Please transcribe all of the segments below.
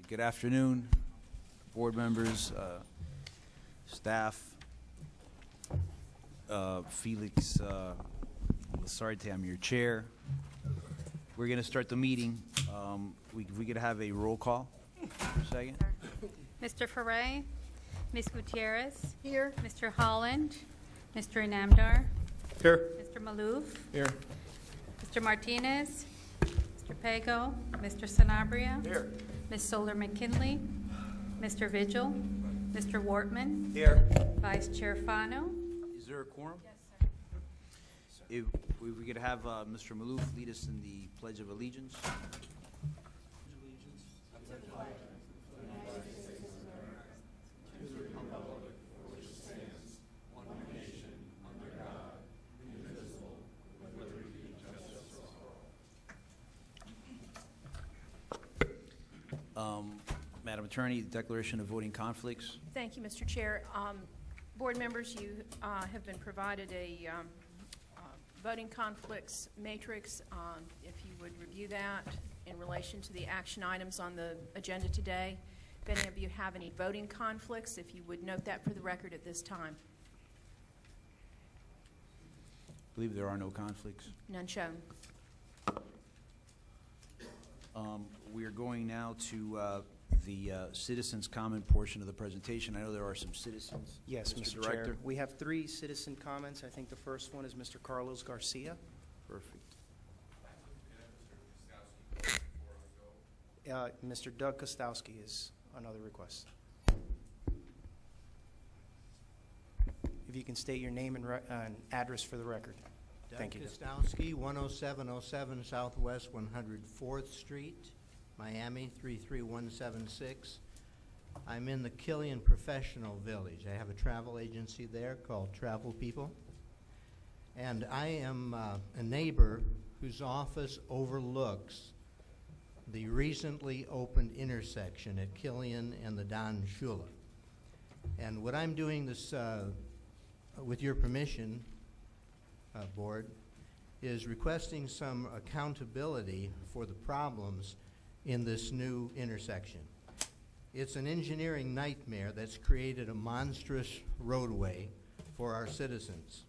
Good afternoon, board members, staff. Felix Lasarte, I'm your chair. We're going to start the meeting. We could have a roll call for a second. Mr. Ferre, Ms. Gutierrez. Here. Mr. Holland, Mr. Inamdar. Here. Mr. Malouf. Here. Mr. Martinez. Mr. Pago. Mr. Sanabria. Here. Ms. Solar McKinley. Mr. Vigil. Mr. Wortman. Here. Vice Chair Fano. Is there a quorum? Yes, sir. If we could have Mr. Malouf lead us in the Pledge of Allegiance. Madam Attorney, declaration of voting conflicts. Thank you, Mr. Chair. Board members, you have been provided a voting conflicts matrix. If you would review that in relation to the action items on the agenda today. If any of you have any voting conflicts, if you would note that for the record at this time. I believe there are no conflicts. None shown. We are going now to the citizens' comment portion of the presentation. I know there are some citizens. Yes, Mr. Director. Chair. We have 3 citizen comments. I think the first one is Mr. Carlos Garcia. Perfect. Mr. Doug Kostowski is another request. If you can state your name and address for the record. Thank you. Doug Kostowski, 10707 Southwest 104th Street, Miami 33176. I'm in the Killian Professional Village. I have a travel agency there called Travel People. And I am a neighbor whose office overlooks the recently opened intersection at Killian and the Don Shula. And what I'm doing this, with your permission, Board, is requesting some accountability for the problems in this new intersection. It's an engineering nightmare that's created a monstrous roadway for our citizens.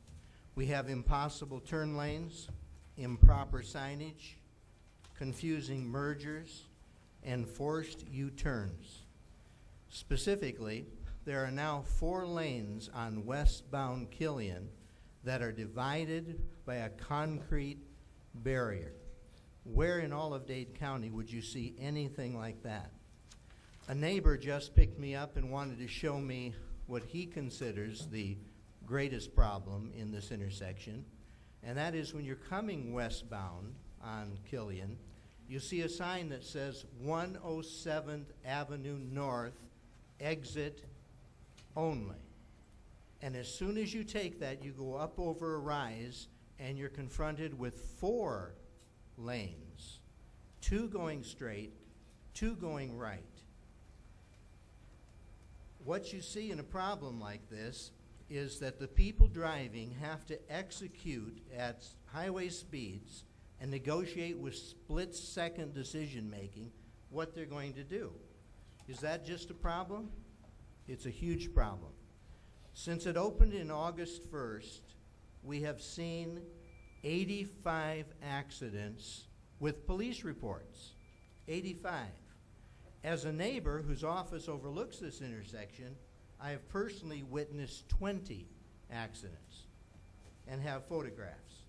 We have impossible turn lanes, improper signage, confusing mergers, and forced U-turns. Specifically, there are now 4 lanes on westbound Killian that are divided by a concrete barrier. Where in all of Dade County would you see anything like that? A neighbor just picked me up and wanted to show me what he considers the greatest problem in this intersection, and that is when you're coming westbound on Killian, you see a sign that says 107th Avenue North, exit only. And as soon as you take that, you go up over a rise, and you're confronted with 4 lanes, 2 going straight, 2 going right. What you see in a problem like this is that the people driving have to execute at highway speeds and negotiate with split-second decision-making what they're going to do. Is that just a problem? It's a huge problem. Since it opened in August 1st, we have seen 85 accidents with police reports. 85. As a neighbor whose office overlooks this intersection, I have personally witnessed 20 accidents and have photographs.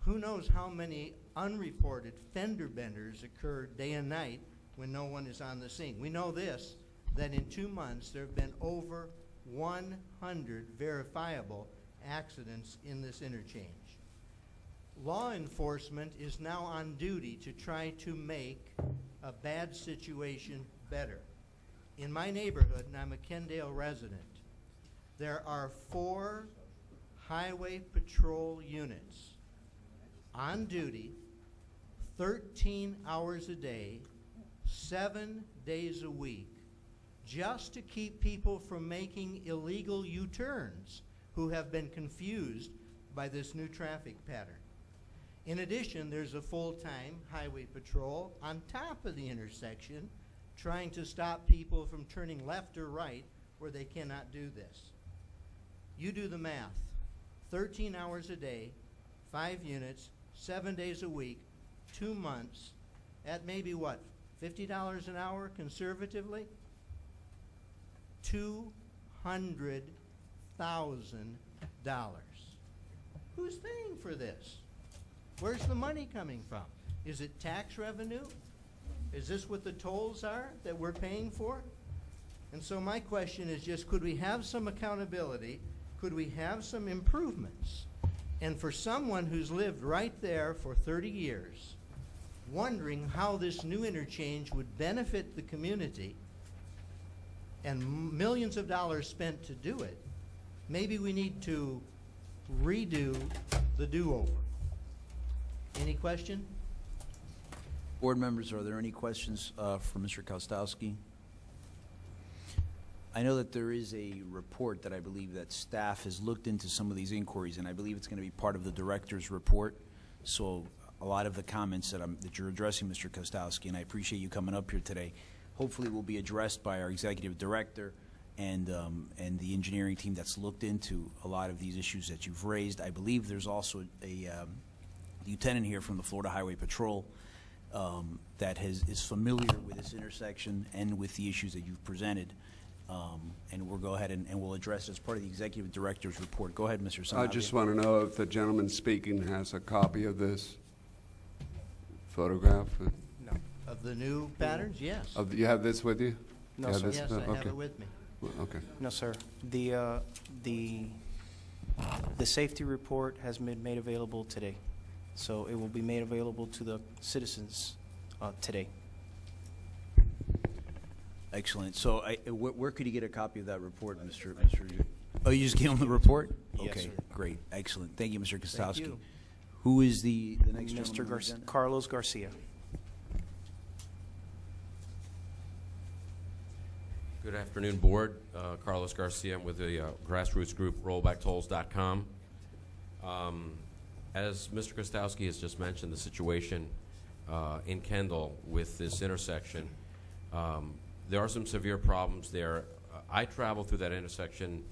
Who knows how many unreported fender benders occur day and night when no one is on the scene. We know this, that in 2 months there have been over 100 verifiable accidents in this interchange. Law enforcement is now on duty to try to make a bad situation better. In my neighborhood, and I'm a Kendale resident, there are 4 highway patrol units on duty 13 hours a day, 7 days a week, just to keep people from making illegal U-turns who have been confused by this new traffic pattern. In addition, there's a full-time highway patrol on top of the intersection trying to stop people from turning left or right where they cannot do this. You do the math. 13 hours a day, 5 units, 7 days a week, 2 months, at maybe what, $50 an hour conservatively? $200,000. Who's paying for this? Where's the money coming from? Is it tax revenue? Is this what the tolls are that we're paying for? And so my question is just, could we have some accountability? Could we have some improvements? And for someone who's lived right there for 30 years, wondering how this new interchange would benefit the community and millions of dollars spent to do it, maybe we need to redo the do-over. Any question? Board members, are there any questions for Mr. Kostowski? I know that there is a report that I believe that staff has looked into some of these inquiries, and I believe it's going to be part of the director's report. So a lot of the comments that you're addressing, Mr. Kostowski, and I appreciate you coming up here today, hopefully will be addressed by our executive director and the engineering team that's looked into a lot of these issues that you've raised. I believe there's also a lieutenant here from the Florida Highway Patrol that is familiar with this intersection and with the issues that you've presented. And we'll go ahead and we'll address it as part of the executive director's report. Go ahead, Mr. Sanabria. I just want to know if the gentleman speaking has a copy of this photograph. No. Of the new patterns? Yes. You have this with you? No, You have sir. this? Yes, I have Okay. it with me. Well, okay. No, sir. The safety report has been made available today. So it will be made available to the citizens today. Excellent. So where could you get a copy of that report, Mr. Oh, you just gave him the report? Yes, Okay, sir. great. Excellent. Thank you, Mr. Kostowski. you. Who is the next Mr. gentleman on the agenda? Carlos Garcia. Good afternoon, Board. Carlos Garcia. I'm with the grassroots group rollbacktolls.com. As Mr. Kostowski has just mentioned, the situation in Kendall with this intersection, there are some severe problems there. I travel through that intersection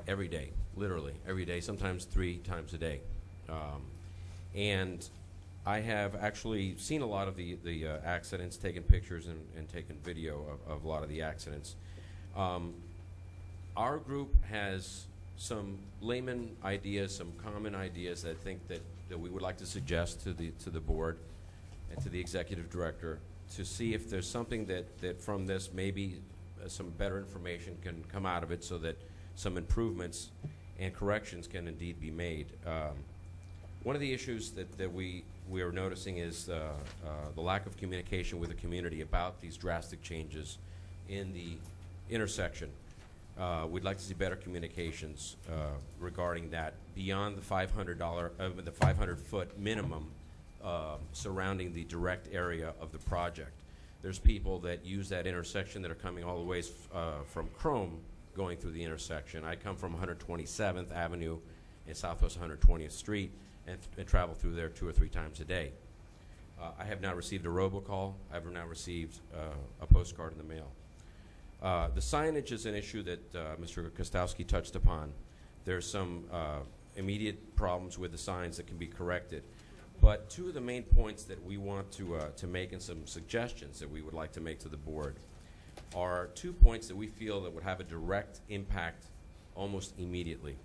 every day, literally every day, sometimes 3 times a day. And I have actually seen a lot of the accidents, taken pictures and taken video of a lot of the accidents. Our group has some layman ideas, some common ideas that I think that we would like to suggest to the board and to the executive director to see if there's something that from this maybe some better information can come out of it so that some improvements and corrections can indeed be made. One of the issues that we are noticing is the lack of communication with the community about these drastic changes in the intersection. We'd like to see better communications regarding that beyond the the 500-foot minimum surrounding the direct area of the project. There's people that use that intersection that are coming all the way from Chrome going through the intersection. I come from 127th Avenue and Southwest 120th Street and travel through there 2 or 3 times a day. I have not received a robocall. I have not received a postcard in the mail. The signage is an issue that Mr. Kostowski touched upon. There's some immediate problems with the signs that can be corrected. But 2 of the main points that we want to make and some suggestions that we would like to make to the board are 2 points that we feel that would have a direct impact almost immediately.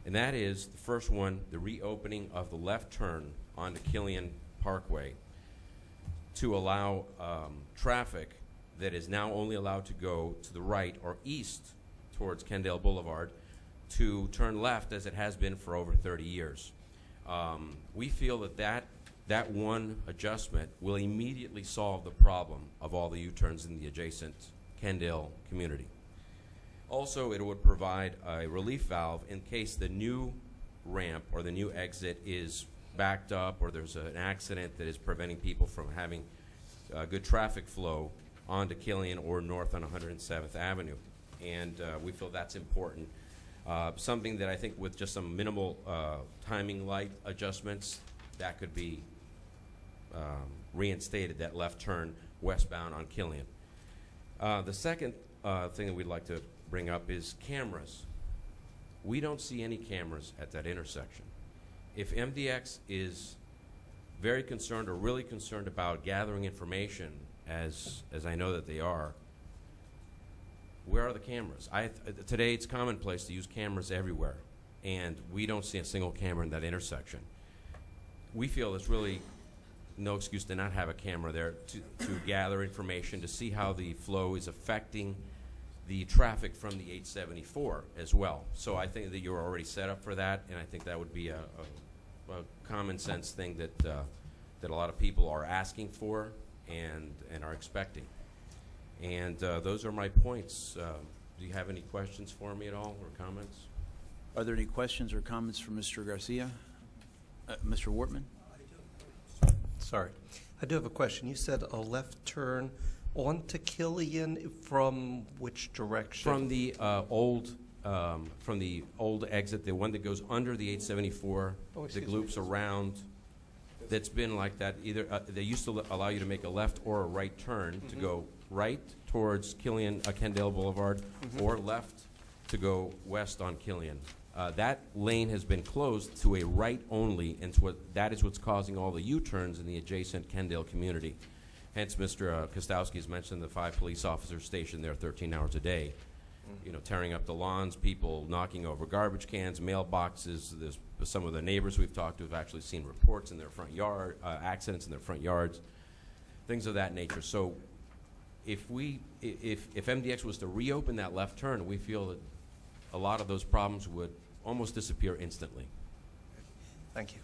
And that is, the first one, the reopening of the left turn onto Killian Parkway to allow traffic that is now only allowed to go to the right or east towards Kendall Boulevard to turn left as it has been for over 30 years. We feel that one adjustment will immediately solve the problem of all the U-turns in the adjacent Kendall community. Also, it would provide a relief valve in case the new ramp or the new exit is backed up or there's an accident that is preventing people from having good traffic flow onto Killian or north on 107th Avenue. And we feel that's important. Something that I think with just some minimal timing light adjustments, that could be reinstated, that left turn, westbound on Killian. The second thing that we'd like to bring up is cameras. We don't see any cameras at that intersection. If MDX is very concerned or really concerned about gathering information, as I know that they are, where are the cameras? Today it's commonplace to use cameras everywhere, and we don't see a single camera in that intersection. We feel there's really no excuse to not have a camera there to gather information, to see how the flow is affecting the traffic from the 874 as well. So I think that you're already set up for that, and I think that would be a common sense thing that a lot of people are asking for and are expecting. And those are my points. Do you have any questions for me at all, or comments? Are there any questions or comments for Mr. Garcia? Mr. Wortman? Sorry. I do have a question. You said a left turn onto Killian from which direction? From the old exit, the one that goes under the 874, that loops around. That's been like that. Either they used to allow you to make a left or a right turn to go right towards Kendale Boulevard, or left to go west on Killian. That lane has been closed to a right only, and that is what's causing all the U-turns in the adjacent Kendale community. Hence, Mr. Kostowski has mentioned the 5 police officers stationed there 13 hours a day, tearing up the lawns, people knocking over garbage cans, mailboxes. There's some of the neighbors we've talked to have actually seen reports in their front yard, accidents in their front yards, things of that nature. So if MDX was to reopen that left turn, we feel that a lot of those problems would almost disappear instantly. Thank you.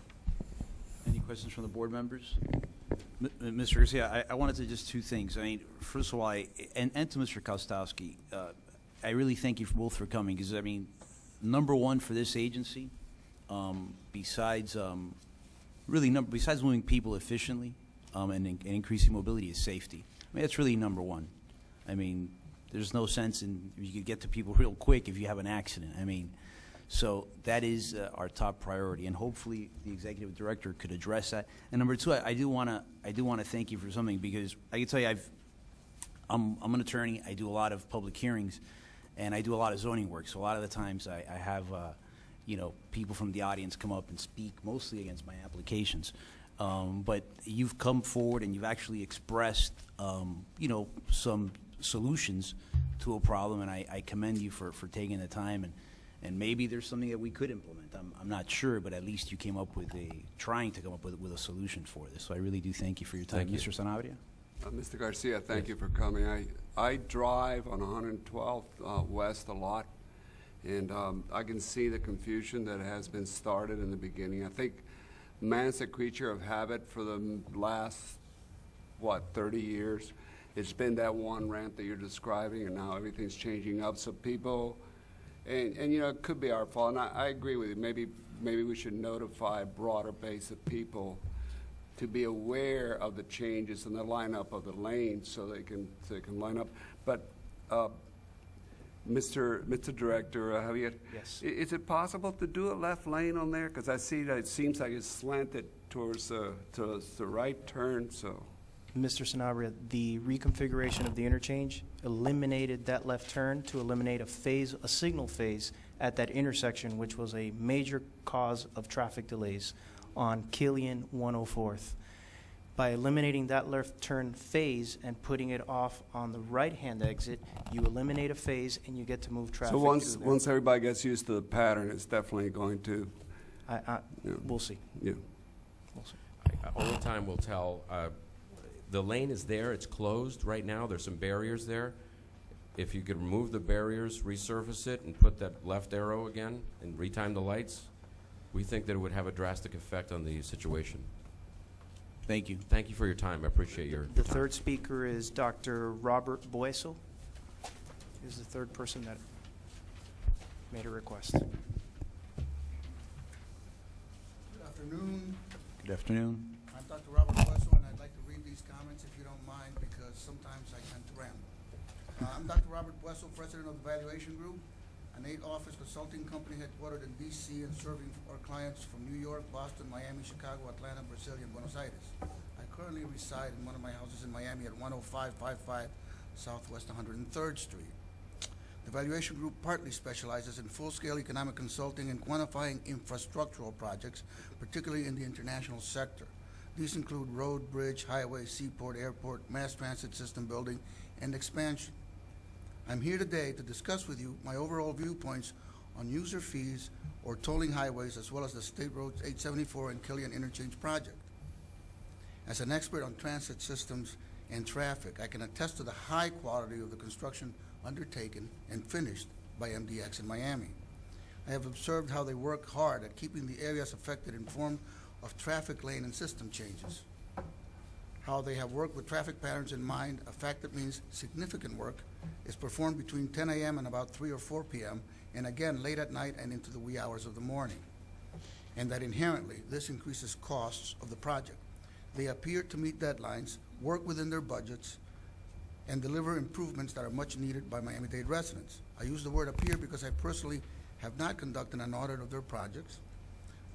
Any questions from the board members? Mr. Garcia, I wanted to just 2 things. I mean, first of all, and to Mr. Kostowski, I really thank you both for coming, because, I mean, number one for this agency, besides moving people efficiently and increasing mobility, is safety. I mean, that's really number one. I mean, there's no sense in, you could get to people real quick if you have an accident. I mean, so that is our top priority, and hopefully the executive director could address that. And number 2, I do want to thank you for something, because I can tell you I'm an attorney. I do a lot of public hearings, and I do a lot of zoning work. So a lot of the times I have people from the audience come up and speak, mostly against my applications. But you've come forward and you've actually expressed some solutions to a problem, and I commend you for taking the time, and maybe there's something that we could implement. I'm not sure, but at least you came up with trying to come up with a solution for this. So I really do thank you for your time. Thank you. Mr. Sanabria? Mr. Garcia, thank you for coming. I drive on 112th West a lot, and I can see the confusion that has been started in the beginning. I think man's a creature of habit for the last, 30 years. It's been that one ramp that you're describing, and now everything's changing up. So people, and it could be our fault, and I agree with you. Maybe we should notify a broader base of people to be aware of the changes in the lineup of the lanes, so they can line up. But Mr. Director Javier, Yes. Is it possible to do a left lane on there? Because I see that it seems like it's slanted towards the right turn. So, Mr. Sanabria, the reconfiguration of the interchange eliminated that left turn to eliminate a signal phase at that intersection, which was a major cause of traffic delays on Killian 104th. By eliminating that left turn phase and putting it off on the right-hand exit, you eliminate a phase and you get to move traffic. so once through there. once everybody gets used to the pattern, it's definitely going to. Yeah. We'll see. Yeah. We'll see. Only time will tell. The lane is there. It's closed right now. There's some barriers there. If you could remove the barriers, resurface it, and put that left arrow again and retime the lights, we think that it would have a drastic effect on the situation. Thank you. Thank you for your time. I appreciate your The time. third speaker is Dr. Robert Bueso. Is the third person that made a request. Good afternoon. Good afternoon. I'm Dr. Robert Hueso, and I'd like to read these comments if you don't mind, because sometimes I tend to ramble. I'm Dr. Robert Hueso, president of the Valuation Group, an 8-office consulting company headquartered in D.C. and serving our clients from New York, Boston, Miami, Chicago, Atlanta, Brazil, and Buenos Aires. I currently reside in one of my houses in Miami at 10555 Southwest 103rd Street. The Valuation Group partly specializes in full-scale economic consulting and quantifying infrastructural projects, particularly in the international sector. These include road, bridge, highway, seaport, airport, mass transit system building, and expansion. I'm here today to discuss with you my overall viewpoints on user fees or tolling highways, as well as the State Roads 874 and Killian Interchange project. As an expert on transit systems and traffic, I can attest to the high quality of the construction undertaken and finished by MDX in Miami. I have observed how they work hard at keeping the areas affected informed of traffic lane and system changes. How they have worked with traffic patterns in mind, a fact that means significant work is performed between 10 a.m. and about 3 or 4 p.m., and again late at night and into the wee hours of the morning. And that inherently, this increases costs of the project. They appear to meet deadlines, work within their budgets, and deliver improvements that are much needed by Miami-Dade residents. I use the word appear because I personally have not conducted an audit of their projects,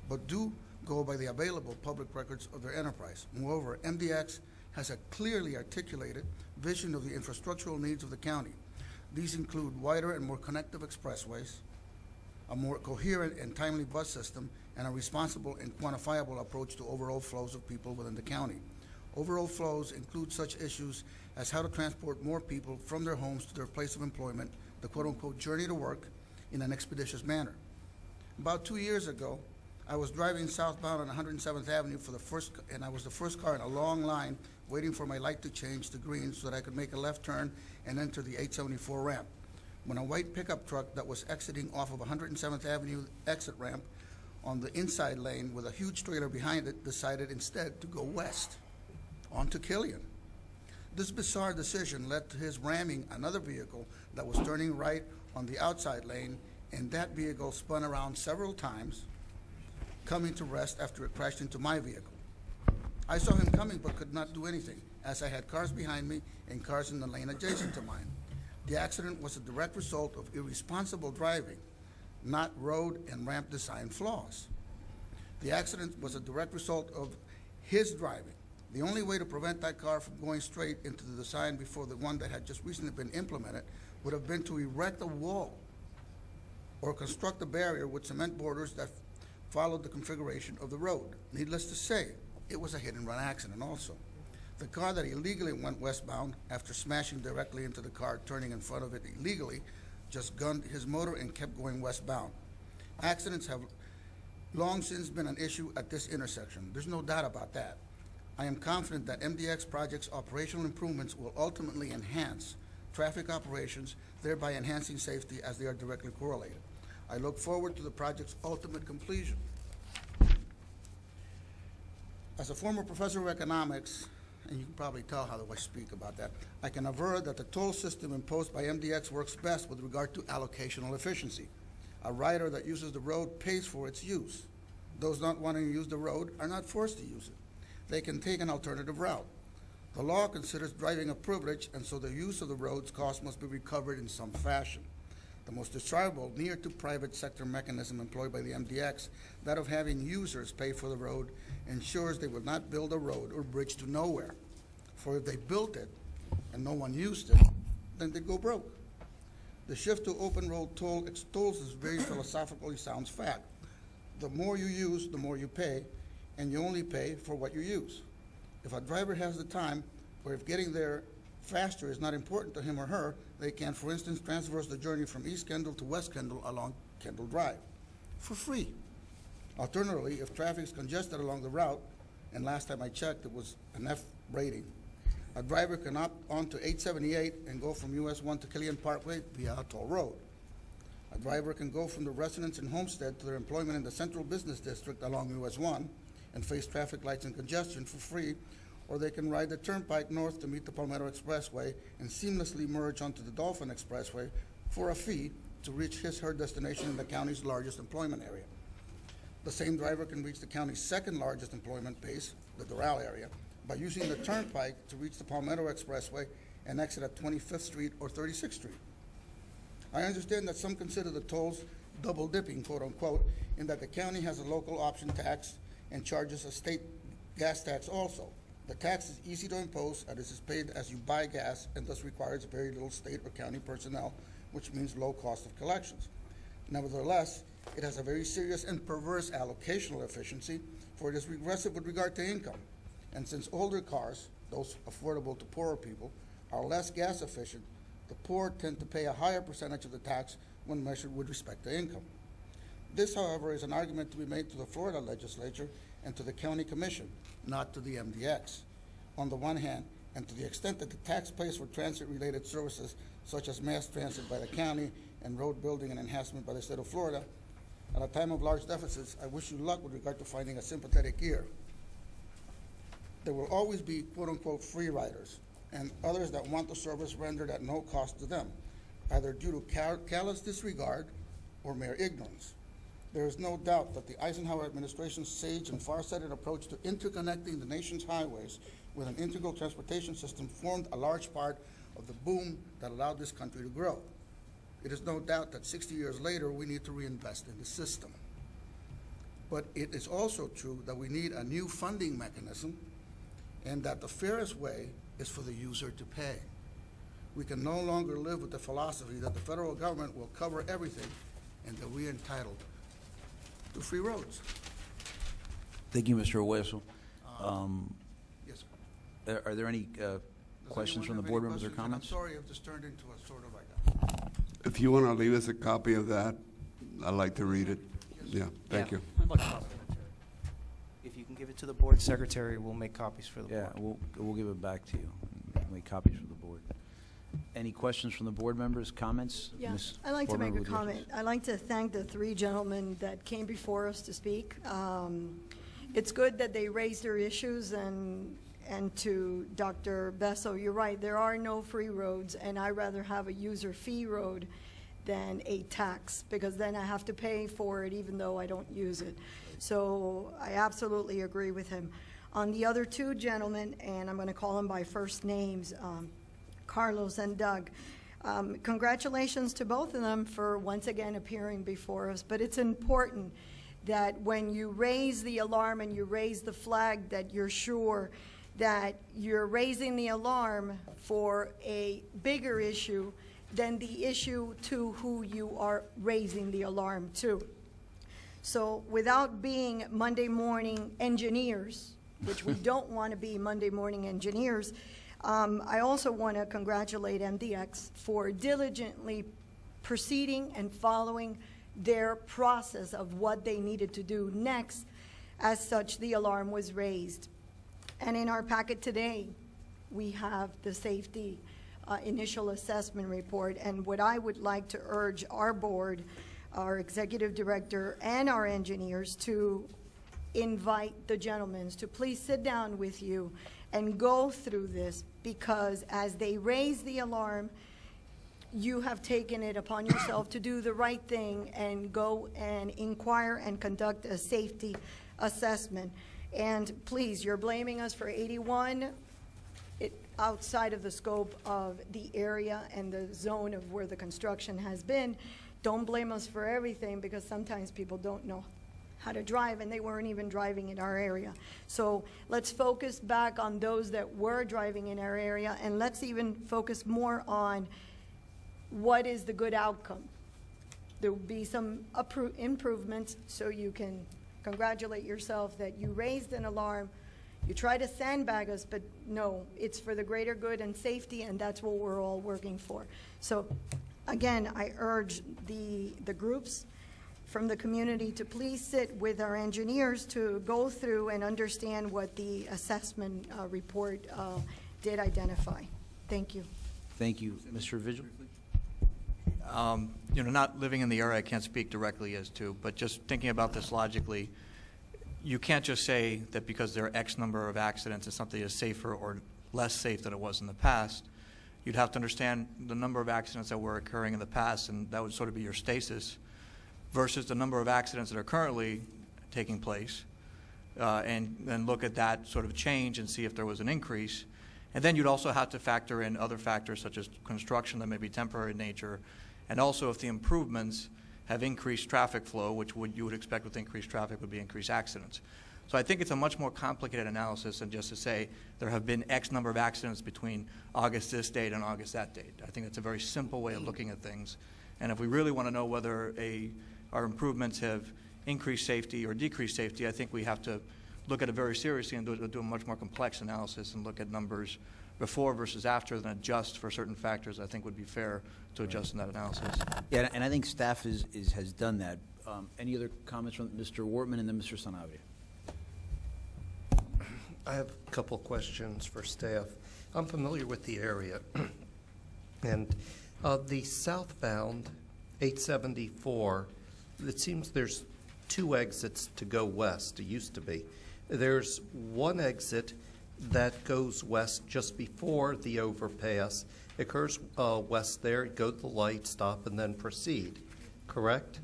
but do go by the available public records of their enterprise. Moreover, MDX has a clearly articulated vision of the infrastructural needs of the county. These include wider and more connective expressways, a more coherent and timely bus system, and a responsible and quantifiable approach to overall flows of people within the county. Overall flows include such issues as how to transport more people from their homes to their place of employment, the quote-unquote journey to work, in an expeditious manner. About 2 years ago, I was driving southbound on 107th Avenue and I was the first car in a long line waiting for my light to change to green so that I could make a left turn and enter the 874 ramp, when a white pickup truck that was exiting off of 107th Avenue exit ramp on the inside lane with a huge trailer behind it decided instead to go west onto Killian. This bizarre decision led to his ramming another vehicle that was turning right on the outside lane, and that vehicle spun around several times, coming to rest after it crashed into my vehicle. I saw him coming but could not do anything, as I had cars behind me and cars in the lane adjacent to mine. The accident was a direct result of irresponsible driving, not road and ramp design flaws. The accident was a direct result of his driving. The only way to prevent that car from going straight into the design before the one that had just recently been implemented would have been to erect a wall or construct a barrier with cement borders that followed the configuration of the road. Needless to say, it was a hit-and-run accident also. The car that illegally went westbound after smashing directly into the car turning in front of it illegally just gunned his motor and kept going westbound. Accidents have long since been an issue at this intersection. There's no doubt about that. I am confident that MDX project's operational improvements will ultimately enhance traffic operations, thereby enhancing safety as they are directly correlated. I look forward to the project's ultimate completion. As a former professor of economics, and you can probably tell how I speak about that, I can aver that the toll system imposed by MDX works best with regard to allocational efficiency. A rider that uses the road pays for its use. Those not wanting to use the road are not forced to use it. They can take an alternative route. The law considers driving a privilege, and so the use of the road's cost must be recovered in some fashion. The most desirable near to private sector mechanism employed by the MDX, that of having users pay for the road, ensures they will not build a road or bridge to nowhere. For if they built it and no one used it, then they go broke. The shift to open road tolls is very philosophically sound fact. The more you use, the more you pay, and you only pay for what you use. If a driver has the time, or if getting there faster is not important to him or her, they can, for instance, traverse the journey from East Kendall to West Kendall along Kendall Drive for free. Alternatively, if traffic is congested along the route, and last time I checked, it was an F rating, a driver can opt onto 878 and go from US 1 to Killian Parkway via a toll road. A driver can go from the residence in Homestead to their employment in the Central Business District along US 1 and face traffic lights and congestion for free, or they can ride the turnpike north to meet the Palmetto Expressway and seamlessly merge onto the Dolphin Expressway for a fee to reach his/her destination in the county's largest employment area. The same driver can reach the county's second largest employment base, the Doral area, by using the turnpike to reach the Palmetto Expressway and exit at 25th Street or 36th Street. I understand that some consider the tolls double dipping, quote unquote, in that the county has a local option tax and charges a state gas tax also. The tax is easy to impose as it is paid as you buy gas and thus requires very little state or county personnel, which means low cost of collections. Nevertheless, it has a very serious and perverse allocational efficiency, for it is regressive with regard to income. And since older cars, those affordable to poorer people, are less gas efficient, the poor tend to pay a higher percentage of the tax when measured with respect to income. This, however, is an argument to be made to the Florida legislature and to the county commission, not to the MDX. On the one hand, and to the extent that the tax pays for transit-related services such as mass transit by the county and road building and enhancement by the state of Florida, at a time of large deficits, I wish you luck with regard to finding a sympathetic ear. There will always be quote-unquote free riders and others that want the service rendered at no cost to them, either due to callous disregard or mere ignorance. There is no doubt that the Eisenhower administration's sage and far-sighted approach to interconnecting the nation's highways with an integral transportation system formed a large part of the boom that allowed this country to grow. It is no doubt that 60 years later, we need to reinvest in the system. But it is also true that we need a new funding mechanism and that the fairest way is for the user to pay. We can no longer live with the philosophy that the federal government will cover everything and that we are entitled to free roads. Thank you, Mr. Hueso. Yes, sir. Are there any Does questions from anyone the have board any members or questions? And comments? I'm sorry if this turned into a sort of like If you want to leave us a copy of that, I'd like to read it. Yeah, thank you. If you can give it to the board secretary, we'll make copies for the board. Yeah, we'll give it back to you. Make copies for the board. Any questions from the board members, comments? Yeah, Ms. I'd like to Board make Member a Gutierrez? comment. I'd like to thank the three gentlemen that came before us to speak. It's good that they raised their issues, and to Dr. Besso, you're right, there are no free roads, and I'd rather have a user fee road than a tax, because then I have to pay for it even though I don't use it. So I absolutely agree with him. On the other two gentlemen, and I'm going to call them by first names, Carlos and Doug, congratulations to both of them for once again appearing before us. But it's important that when you raise the alarm and you raise the flag, that you're sure that you're raising the alarm for a bigger issue than the issue to who you are raising the alarm to. So without being Monday morning engineers, which we don't want to be Monday morning engineers, I also want to congratulate MDX for diligently proceeding and following their process of what they needed to do next. As such, the alarm was raised. And in our packet today, we have the safety initial assessment report. And what I would like to urge our board, our executive director, and our engineers to invite the gentlemen to please sit down with you and go through this, because as they raise the alarm, you have taken it upon yourself to do the right thing and go and inquire and conduct a safety assessment. And please, you're blaming us for 81 outside of the scope of the area and the zone of where the construction has been. Don't blame us for everything, because sometimes people don't know how to drive, and they weren't even driving in our area. So let's focus back on those that were driving in our area, and let's even focus more on what is the good outcome. There will be some improvements, so you can congratulate yourself that you raised an alarm. You try to sandbag us, but no, it's for the greater good and safety, and that's what we're all working for. So again, I urge the groups from the community to please sit with our engineers to go through and understand what the assessment report did identify. Thank you. Thank you. Mr. Vigil? Not living in the area, I can't speak directly as to, but just thinking about this logically, you can't just say that because there are X number of accidents that something is safer or less safe than it was in the past. You'd have to understand the number of accidents that were occurring in the past, and that would sort of be your stasis, versus the number of accidents that are currently taking place, and then look at that sort of change and see if there was an increase. And then you'd also have to factor in other factors such as construction that may be temporary in nature, and also if the improvements have increased traffic flow, which you would expect with increased traffic would be increased accidents. So I think it's a much more complicated analysis than just to say there have been X number of accidents between August this date and August that date. I think it's a very simple way of looking at things. And if we really want to know whether our improvements have increased safety or decreased safety, I think we have to look at it very seriously and do a much more complex analysis and look at numbers before versus after, then adjust for certain factors. I think would be fair to adjust in that analysis. Yeah, and I think staff has done that. Any other comments from Mr. Wortman and then Mr. Sanabria? I have a couple questions for staff. I'm familiar with the area. And the southbound 874, it seems there's 2 exits to go west. It used to be. There's one exit that goes west just before the overpass. It occurs west there, go to the light, stop, and then proceed. Correct?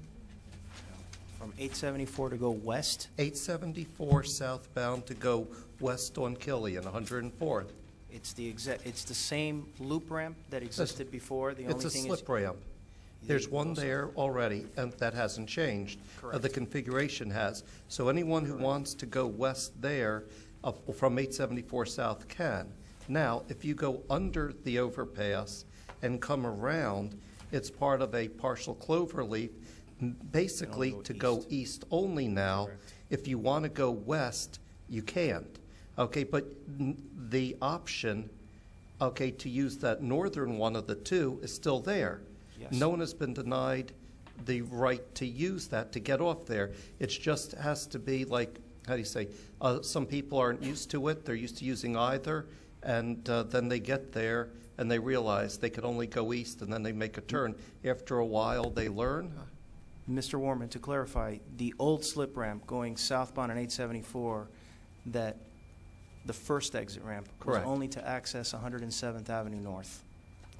From 874 to go west? 874 southbound to go west on Killian, 104th. It's the same loop ramp that existed before. The It's only a thing slip is ramp. There's one there already, and that hasn't changed. Correct. The configuration has. So anyone who wants to go west there from 874 south can. Now, if you go under the overpass and come around, it's part of a partial cloverleaf, basically to go east only now. If you want to go west, you can't. Okay, but the option, okay, to use that northern one of the two is still there. Yes. No one has been denied the right to use that, to get off there. It just has to be like, how do you say, some people aren't used to it. They're used to using either, and then they get there and they realize they could only go east, and then they make a turn. After a while, they learn. Mr. Warman, to clarify, the old slip ramp going southbound on 874, that the first exit ramp Correct. was only to access 107th Avenue North.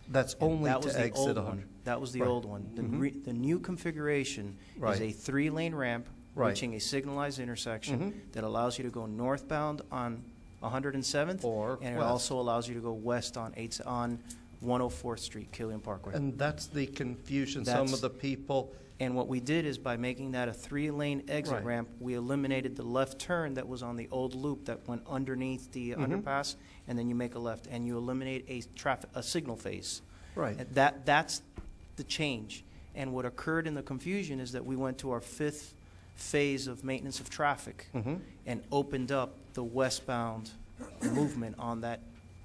That's And only that was to the exit old 100. one. That was the Right. old one. Mhm. The new configuration Right. is a 3-lane ramp Right. reaching a signalized intersection Mhm. that allows you to go northbound on 107th, Or and it west. also allows you to go west on 104th Street, Killian Parkway. And that's the confusion. Some That's- of the people, And what we did is by making that a 3-lane exit Right. ramp, we eliminated the left turn that was on the old loop that went underneath the Mhm. underpass, and then you make a left, and you eliminate a signal phase. right. And that's the change. And what occurred in the confusion is that we went to our 5th phase of maintenance of traffic Mhm. and opened up the westbound movement on that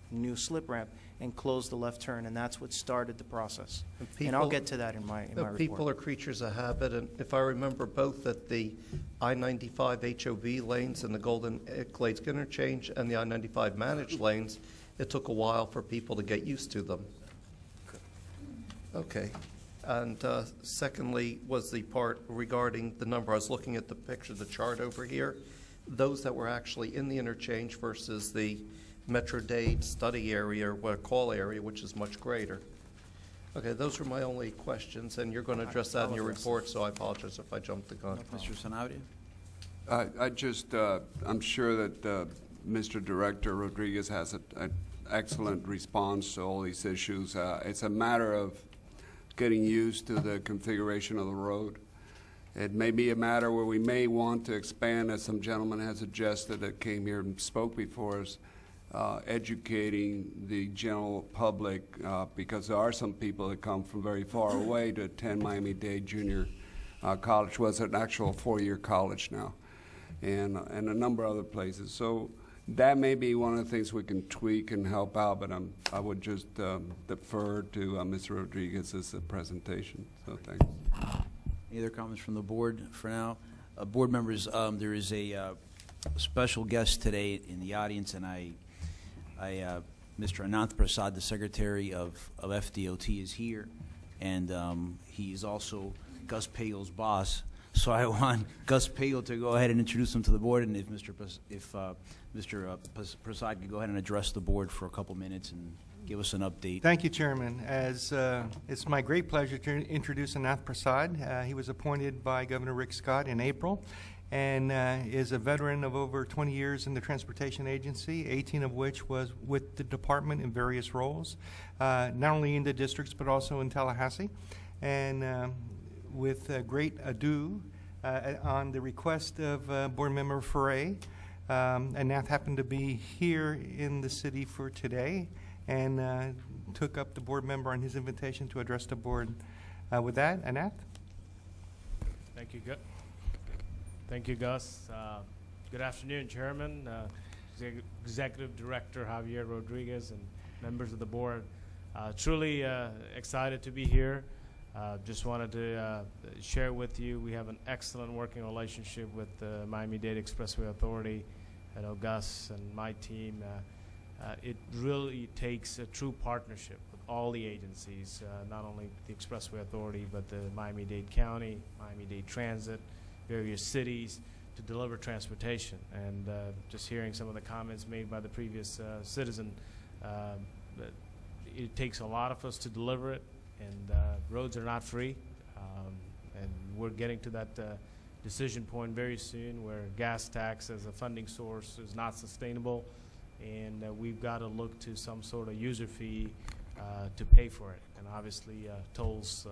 new slip ramp and closed the left turn, and that's what started the process. And I'll people- get to that in my People report. are creatures of habit, and if I remember both at the I-95 HOV lanes and the Golden Glades interchange and the I-95 managed lanes, it took a while for people to get used to them. Okay. And secondly was the part regarding the number. I was looking at the picture, the chart over here. Those that were actually in the interchange versus the Metro-Dade study area, or call area, which is much greater. Okay, those are my only questions, and you're going to address that in your report, so I apologize if I jumped the gun. Mr. Sanabria? I'm sure that Mr. Director Rodriguez has an excellent response to all these issues. It's a matter of getting used to the configuration of the road. It may be a matter where we may want to expand, as some gentleman has suggested that came here and spoke before us, educating the general public, because there are some people that come from very far away to attend Miami-Dade Junior College, was an actual 4-year college now, and a number of other places. So that may be one of the things we can tweak and help out, but I would just defer to Mr. Rodriguez's presentation. So thanks. Any other comments from the board for now? Board members, there is a special guest today in the audience, and Mr. Ananth Prasad, the Secretary of FDOT, is here, and he is also Gus Payo's boss. So I want Gus Payo to go ahead and introduce him to the board, and if Mr. Prasad could go ahead and address the board for a couple minutes and give us an update. Thank you, Chairman. It's my great pleasure to introduce Ananth Prasad. He was appointed by Governor Rick Scott in April and is a veteran of over 20 years in the Transportation Agency, 18 of which was with the department in various roles, not only in the districts but also in Tallahassee. And with great ado, on the request of Board Member Foray. Anath happened to be here in the city for today and took up the board member on his invitation to address the board. With that, Anath? Thank you, Thank you, Gus. Good afternoon, Chairman, Executive Director Javier Rodriguez, and members of the board. Truly excited to be here. Just wanted to share with you, we have an excellent working relationship with the Miami-Dade Expressway Authority. I know Gus and my team. It really takes a true partnership with all the agencies, not only the Expressway Authority, but the Miami-Dade County, Miami-Dade Transit, various cities, to deliver transportation. And just hearing some of the comments made by the previous citizen, it takes a lot of us to deliver it, and roads are not free. And we're getting to that decision point very soon where gas tax as a funding source is not sustainable, and we've got to look to some sort of user fee to pay for it. And obviously tolls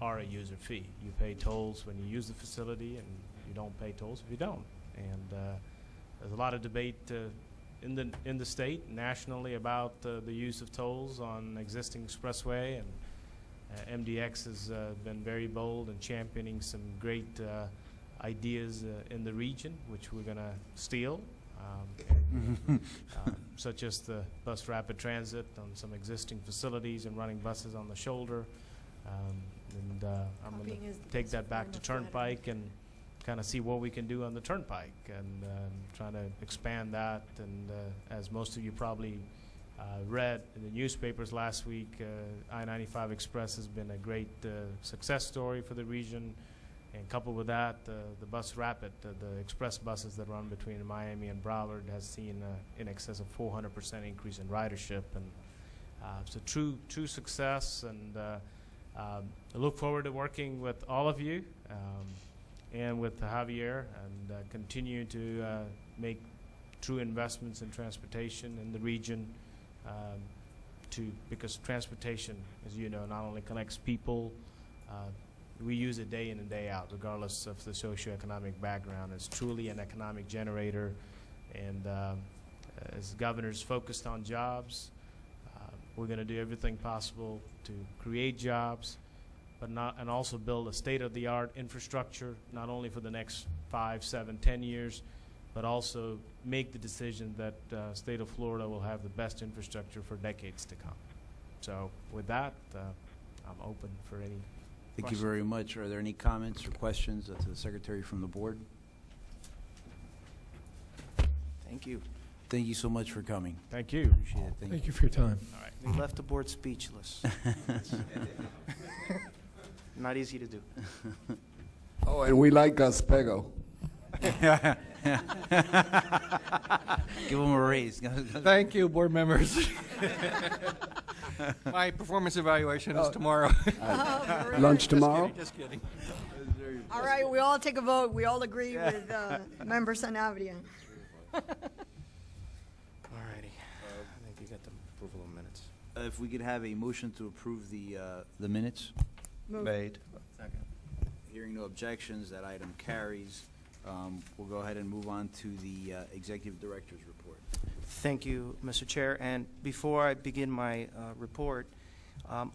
are a user fee. You pay tolls when you use the facility, and you don't pay tolls if you don't. And there's a lot of debate in the state, nationally, about the use of tolls on existing expressway, and MDX has been very bold in championing some great ideas in the region, which we're going to steal, such as the bus rapid transit on some existing facilities and running buses on the shoulder. I'm going to take that back to Turnpike and kind of see what we can do on the Turnpike, and trying to expand that. And as most of you probably read in the newspapers last week, I-95 Express has been a great success story for the region. And coupled with that, the bus rapid, the express buses that run between Miami and Broward, has seen in excess of 400% increase in ridership. And it's a true success. And I look forward to working with all of you and with Javier, and continue to make true investments in transportation in the region, because transportation, as you know, not only connects people, we use it day in and day out, regardless of the socioeconomic background. It's truly an economic generator, and as governor's focused on jobs, we're going to do everything possible to create jobs, and also build a state-of-the-art infrastructure, not only for the next 5, 7, 10 years, but also make the decision that state of Florida will have the best infrastructure for decades to come. So with that, I'm open for any Thank you very much. Are there any comments or questions to the Secretary from the Board? Thank you. Thank you so much for coming. Thank you. Appreciate it. Thank you for your time. All right. They left the board speechless. Not easy to do. Oh, and we like Gus Pego. Give him a raise. Thank you, board members. My performance evaluation is tomorrow. Lunch tomorrow? Just kidding. All right, we all take a vote. We all agree with Member Sanabria. All righty. I think you got the approval of minutes. If we could have a motion to approve the minutes. Move. Made. Second. Hearing no objections, that item carries. We'll go ahead and move on to the Executive Director's report. Thank you, Mr. Chair. And before I begin my report,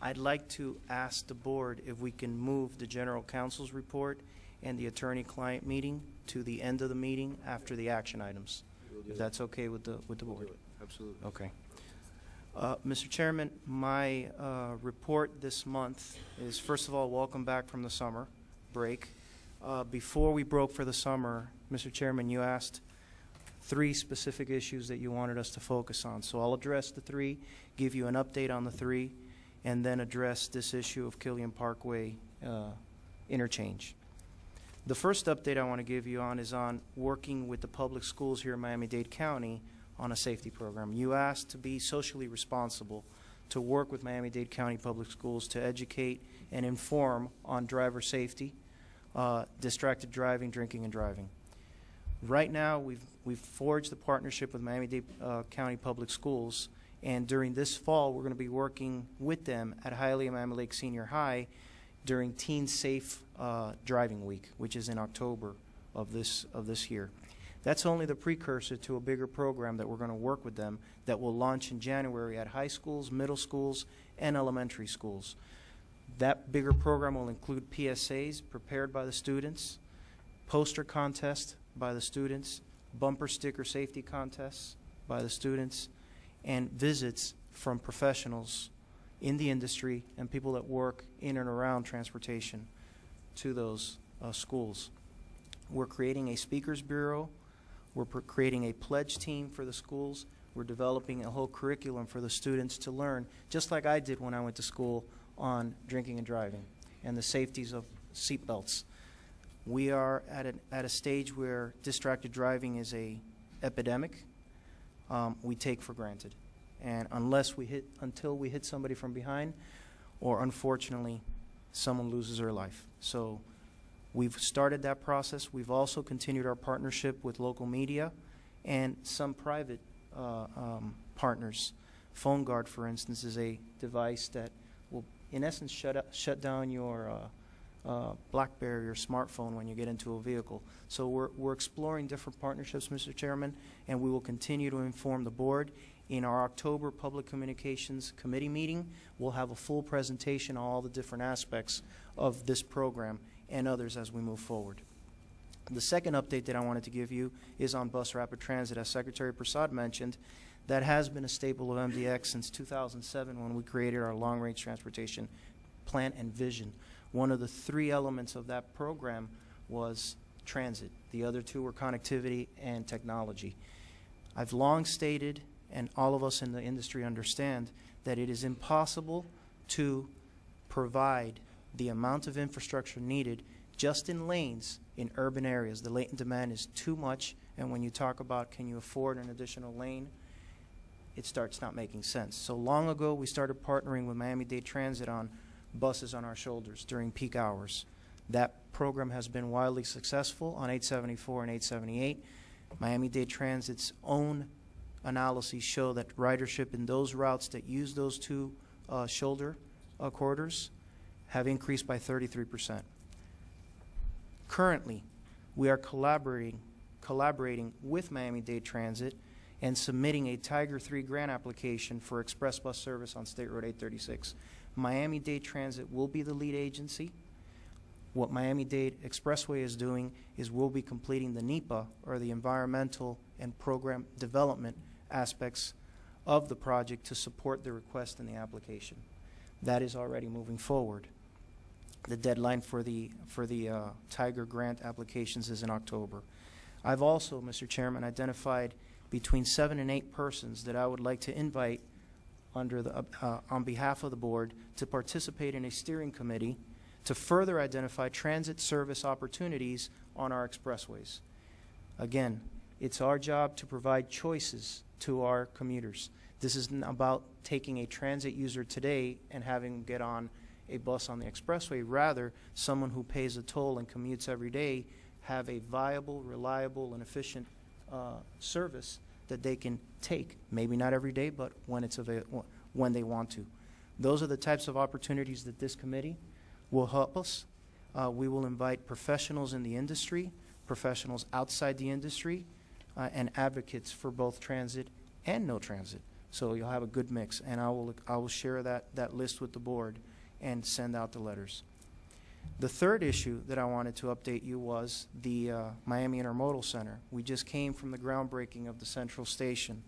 I'd like to ask the board if we can move the General Counsel's report and the attorney-client meeting to the end of the meeting after the action items, if that's okay with the board. Absolutely. Okay. Mr. Chairman, my report this month is, first of all, welcome back from the summer break. Before we broke for the summer, Mr. Chairman, you asked 3 specific issues that you wanted us to focus on. So I'll address the 3, give you an update on the 3, and then address this issue of Killian Parkway interchange. The first update I want to give you on is on working with the public schools here in Miami-Dade County on a safety program. You asked to be socially responsible, to work with Miami-Dade County Public Schools to educate and inform on driver safety, distracted driving, drinking and driving. Right now, we've forged a partnership with Miami-Dade County Public Schools, and during this fall, we're going to be working with them at Hialeah Miami Lake Senior High during Teen Safe Driving Week, which is in October of this year. That's only the precursor to a bigger program that we're going to work with them that will launch in January at high schools, middle schools, and elementary schools. That bigger program will include PSAs prepared by the students, poster contests by the students, bumper sticker safety contests by the students, and visits from professionals in the industry and people that work in and around transportation to those schools. We're creating a speakers bureau. We're creating a pledge team for the schools. We're developing a whole curriculum for the students to learn, just like I did when I went to school, on drinking and driving and the safeties of seatbelts. We are at a stage where distracted driving is a epidemic we take for granted. And until we hit somebody from behind, or unfortunately, someone loses their life. So we've started that process. We've also continued our partnership with local media and some private partners. PhoneGuard, for instance, is a device that will, in essence, shut down your BlackBerry or smartphone when you get into a vehicle. So we're exploring different partnerships, Mr. Chairman, and we will continue to inform the board. In our October Public Communications Committee meeting, we'll have a full presentation on all the different aspects of this program and others as we move forward. The second update that I wanted to give you is on bus rapid transit. As Secretary Prasad mentioned, that has been a staple of MDX since 2007 when we created our long-range transportation plan and vision. One of the three elements of that program was transit. The other two were connectivity and technology. I've long stated, and all of us in the industry understand, that it is impossible to provide the amount of infrastructure needed just in lanes in urban areas. The latent demand is too much, and when you talk about can you afford an additional lane, it starts not making sense. So long ago, we started partnering with Miami-Dade Transit on buses on our shoulders during peak hours. That program has been wildly successful on 874 and 878. Miami-Dade Transit's own analyses show that ridership in those routes that use those two shoulder corridors have increased by 33%. Currently, we are collaborating with Miami-Dade Transit and submitting a Tiger 3 grant application for express bus service on State Road 836. Miami-Dade Transit will be the lead agency. What Miami-Dade Expressway is doing is we'll be completing the NEPA, or the environmental and program development aspects of the project to support the request in the application. That is already moving forward. The deadline for the Tiger grant applications is in October. I've also, Mr. Chairman, identified between 7 and 8 persons that I would like to invite on behalf of the board to participate in a steering committee to further identify transit service opportunities on our expressways. Again, it's our job to provide choices to our commuters. This isn't about taking a transit user today and having them get on a bus on the expressway. Rather, someone who pays a toll and commutes every day have a viable, reliable, and efficient service that they can take. Maybe not every day, but when they want to. Those are the types of opportunities that this committee will help us. We will invite professionals in the industry, professionals outside the industry, and advocates for both transit and no transit. So you'll have a good mix, and I will share that list with the board and send out the letters. The third issue that I wanted to update you was the Miami Intermodal Center. We just came from the groundbreaking of the Central Station.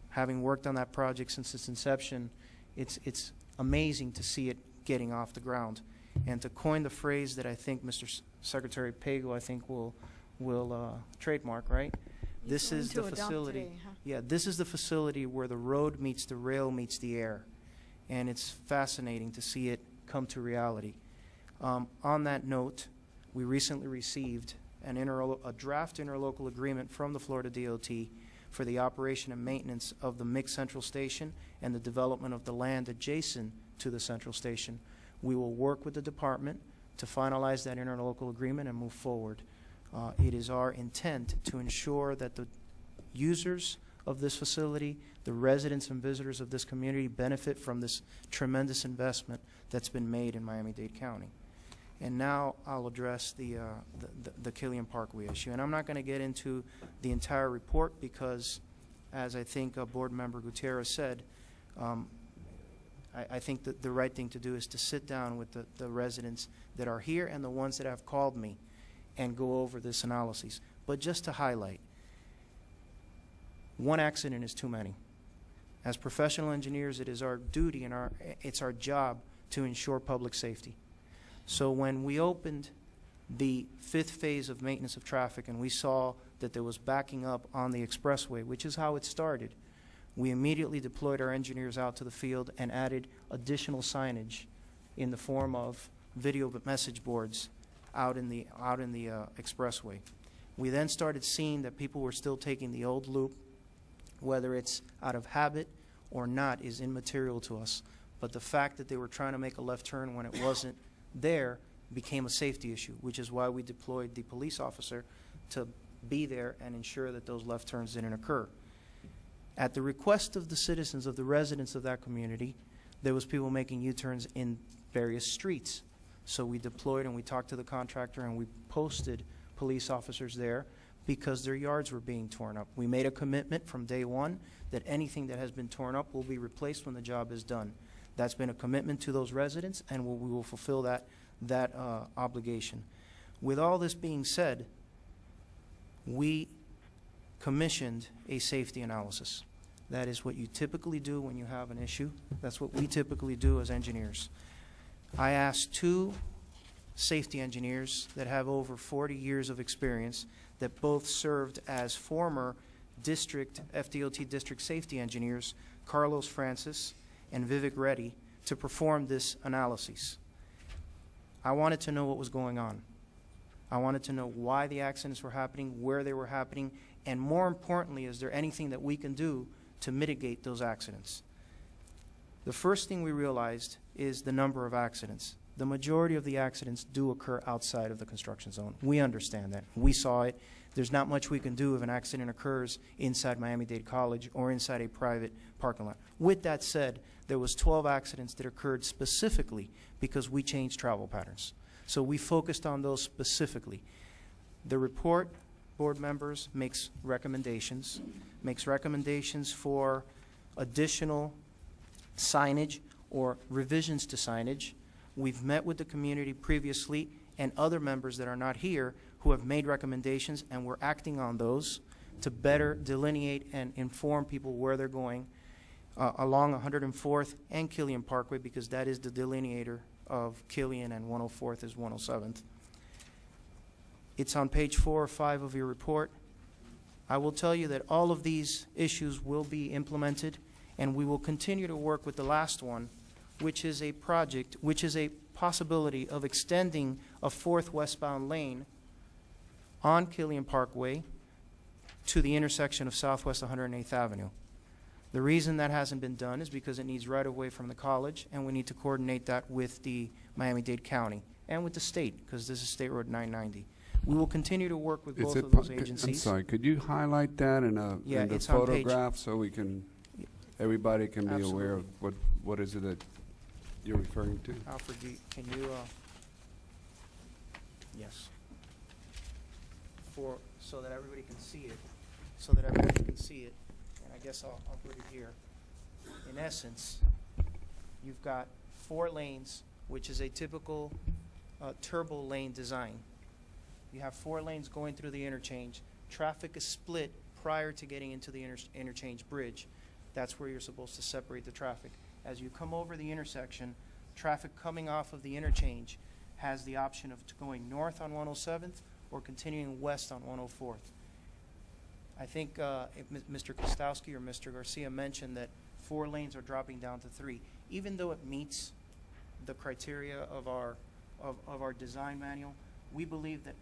Having worked on that project since its inception, it's amazing to see it getting off the ground. And to coin the phrase that I think Mr. Secretary Pago, I think, will trademark, right? This is the facility. Today, huh? Yeah, this is the facility where the road meets the rail meets the air. And it's fascinating to see it come to reality. On that note, we recently received a draft interlocal agreement from the Florida DOT for the operation and maintenance of the MIG Central Station and the development of the land adjacent to the Central Station. We will work with the department to finalize that interlocal agreement and move forward. It is our intent to ensure that the users of this facility. The residents and visitors of this community benefit from this tremendous investment that's been made in Miami-Dade County. And now I'll address the Killian Parkway issue. And I'm not going to get into the entire report because, as I think Board Member Gutierrez said, I think that the right thing to do is to sit down with the residents that are here and the ones that have called me and go over this analysis. But just to highlight, one accident is too many. As professional engineers, it is our duty and it's our job to ensure public safety. So when we opened the 5th phase of maintenance of traffic and we saw that there was backing up on the expressway, which is how it started, we immediately deployed our engineers out to the field and added additional signage in the form of video message boards out in the expressway. We then started seeing that people were still taking the old loop. Whether it's out of habit or not is immaterial to us. But the fact that they were trying to make a left turn when it wasn't there became a safety issue, which is why we deployed the police officer to be there and ensure that those left turns didn't occur. At the request of the citizens, of the residents of that community, there was people making U-turns in various streets. So we deployed and we talked to the contractor and we posted police officers there because their yards were being torn up. We made a commitment from day one that anything that has been torn up will be replaced when the job is done. That's been a commitment to those residents, and we will fulfill that obligation. With all this being said, we commissioned a safety analysis. That is what you typically do when you have an issue. That's what we typically do as engineers. I asked 2 safety engineers that have over 40 years of experience that both served as former FDOT district safety engineers, Carlos Francis and Vivek Reddy, to perform this analysis. I wanted to know what was going on. I wanted to know why the accidents were happening, where they were happening, and more importantly, is there anything that we can do to mitigate those accidents? The first thing we realized is the number of accidents. The majority of the accidents do occur outside of the construction zone. We understand that. We saw it. There's not much we can do if an accident occurs inside Miami-Dade College or inside a private parking lot. With that said, there was 12 accidents that occurred specifically because we changed travel patterns. So we focused on those specifically. The report, board members, makes recommendations for additional signage or revisions to signage. We've met with the community previously and other members that are not here who have made recommendations, and we're acting on those to better delineate and inform people where they're going along 104th and Killian Parkway, because that is the delineator of Killian, and 104th is 107th. It's on page 4 or 5 of your report. I will tell you that all of these issues will be implemented, and we will continue to work with the last one, which is a possibility of extending a 4th westbound lane on Killian Parkway to the intersection of Southwest 108th Avenue. The reason that hasn't been done is because it needs right-of-way from the college, and we need to coordinate that with the Miami-Dade County and with the state, because this is State Road 990. We will continue to work with both of those agencies. I'm sorry, could you highlight that in the photograph so we can, everybody can be aware of what is it that you're referring to? Alfred, can you, yes. So that everybody can see it, and I guess I'll put it here. In essence, you've got 4 lanes, which is a typical turbo lane design. You have 4 lanes going through the interchange. Traffic is split prior to getting into the interchange bridge. That's where you're supposed to separate the traffic. As you come over the intersection, traffic coming off of the interchange has the option of going north on 107th or continuing west on 104th. I think Mr. Kostowski or Mr. Garcia mentioned that 4 lanes are dropping down to 3. Even though it meets the criteria of our design manual, we believe that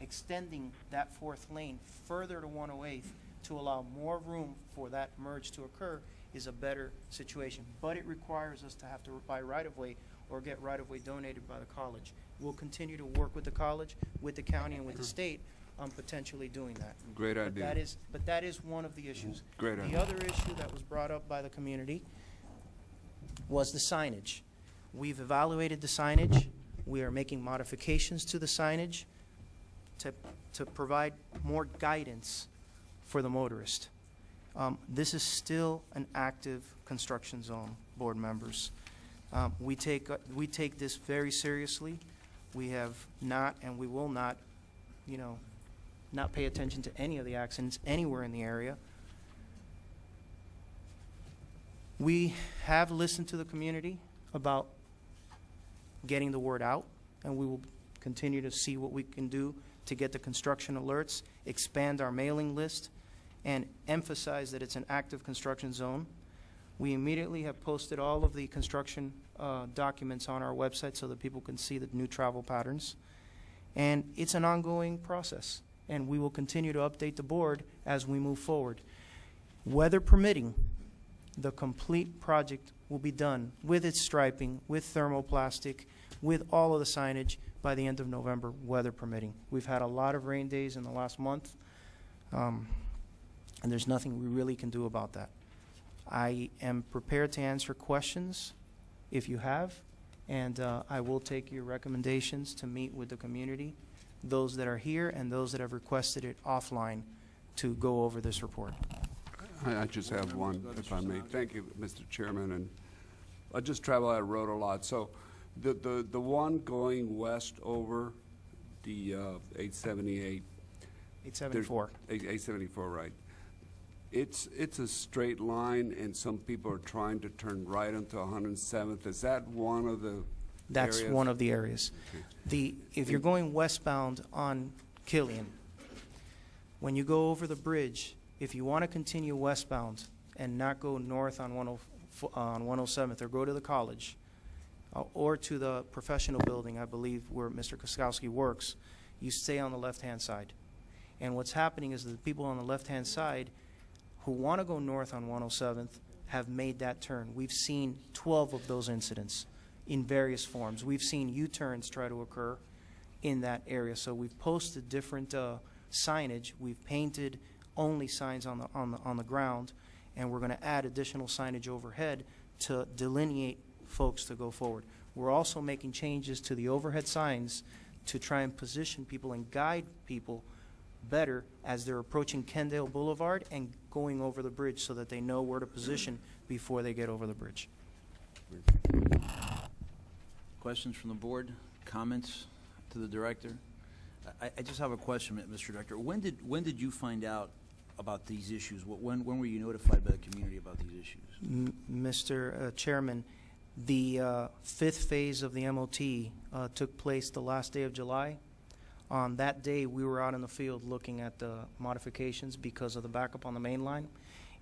extending that 4th lane further to 108th to allow more room for that merge to occur is a better situation. But it requires us to have to buy right-of-way or get right-of-way donated by the college. We'll continue to work with the college, with the county, and with the state on potentially doing that. Great idea. But that is one of the issues. Great The idea. other issue that was brought up by the community was the signage. We've evaluated the signage. We are making modifications to the signage to provide more guidance for the motorist. This is still an active construction zone, board members. We take this very seriously. We have not, and we will not, not pay attention to any of the accidents anywhere in the area. We have listened to the community about getting the word out, and we will continue to see what we can do to get the construction alerts, expand our mailing list, and emphasize that it's an active construction zone. We immediately have posted all of the construction documents on our website so that people can see the new travel patterns. And it's an ongoing process, and we will continue to update the board as we move forward. Weather permitting, the complete project will be done with its striping, with thermoplastic, with all of the signage by the end of November, weather permitting. We've had a lot of rain days in the last month, and there's nothing we really can do about that. I am prepared to answer questions if you have, and I will take your recommendations to meet with the community, those that are here and those that have requested it offline, to go over this report. I just have one, if I may. Thank you, Mr. Chairman. And I just travel that road a lot. So the one going west over the 878. 874. 874, right. It's a straight line, and some people are trying to turn right onto 107th. Is that one of the That's areas? one of the areas. Okay. If you're going westbound on Killian, when you go over the bridge, if you want to continue westbound and not go north on 107th or go to the college or to the professional building, I believe, where Mr. Koskowski works, you stay on the left-hand side. And what's happening is that the people on the left-hand side who want to go north on 107th have made that turn. We've seen 12 of those incidents in various forms. We've seen U-turns try to occur in that area. So we've posted different signage. We've painted only signs on the ground, and we're going to add additional signage overhead to delineate folks to go forward. We're also making changes to the overhead signs to try and position people and guide people better as they're approaching Kendale Boulevard and going over the bridge so that they know where to position before they get over the bridge. Questions from the board? Comments to the director? I just have a question, Mr. Director. When did you find out about these issues? When were you notified by the community about these issues? Mr. Chairman, the fifth phase of the MOT took place the last day of July. On that day, we were out in the field looking at the modifications because of the backup on the main line.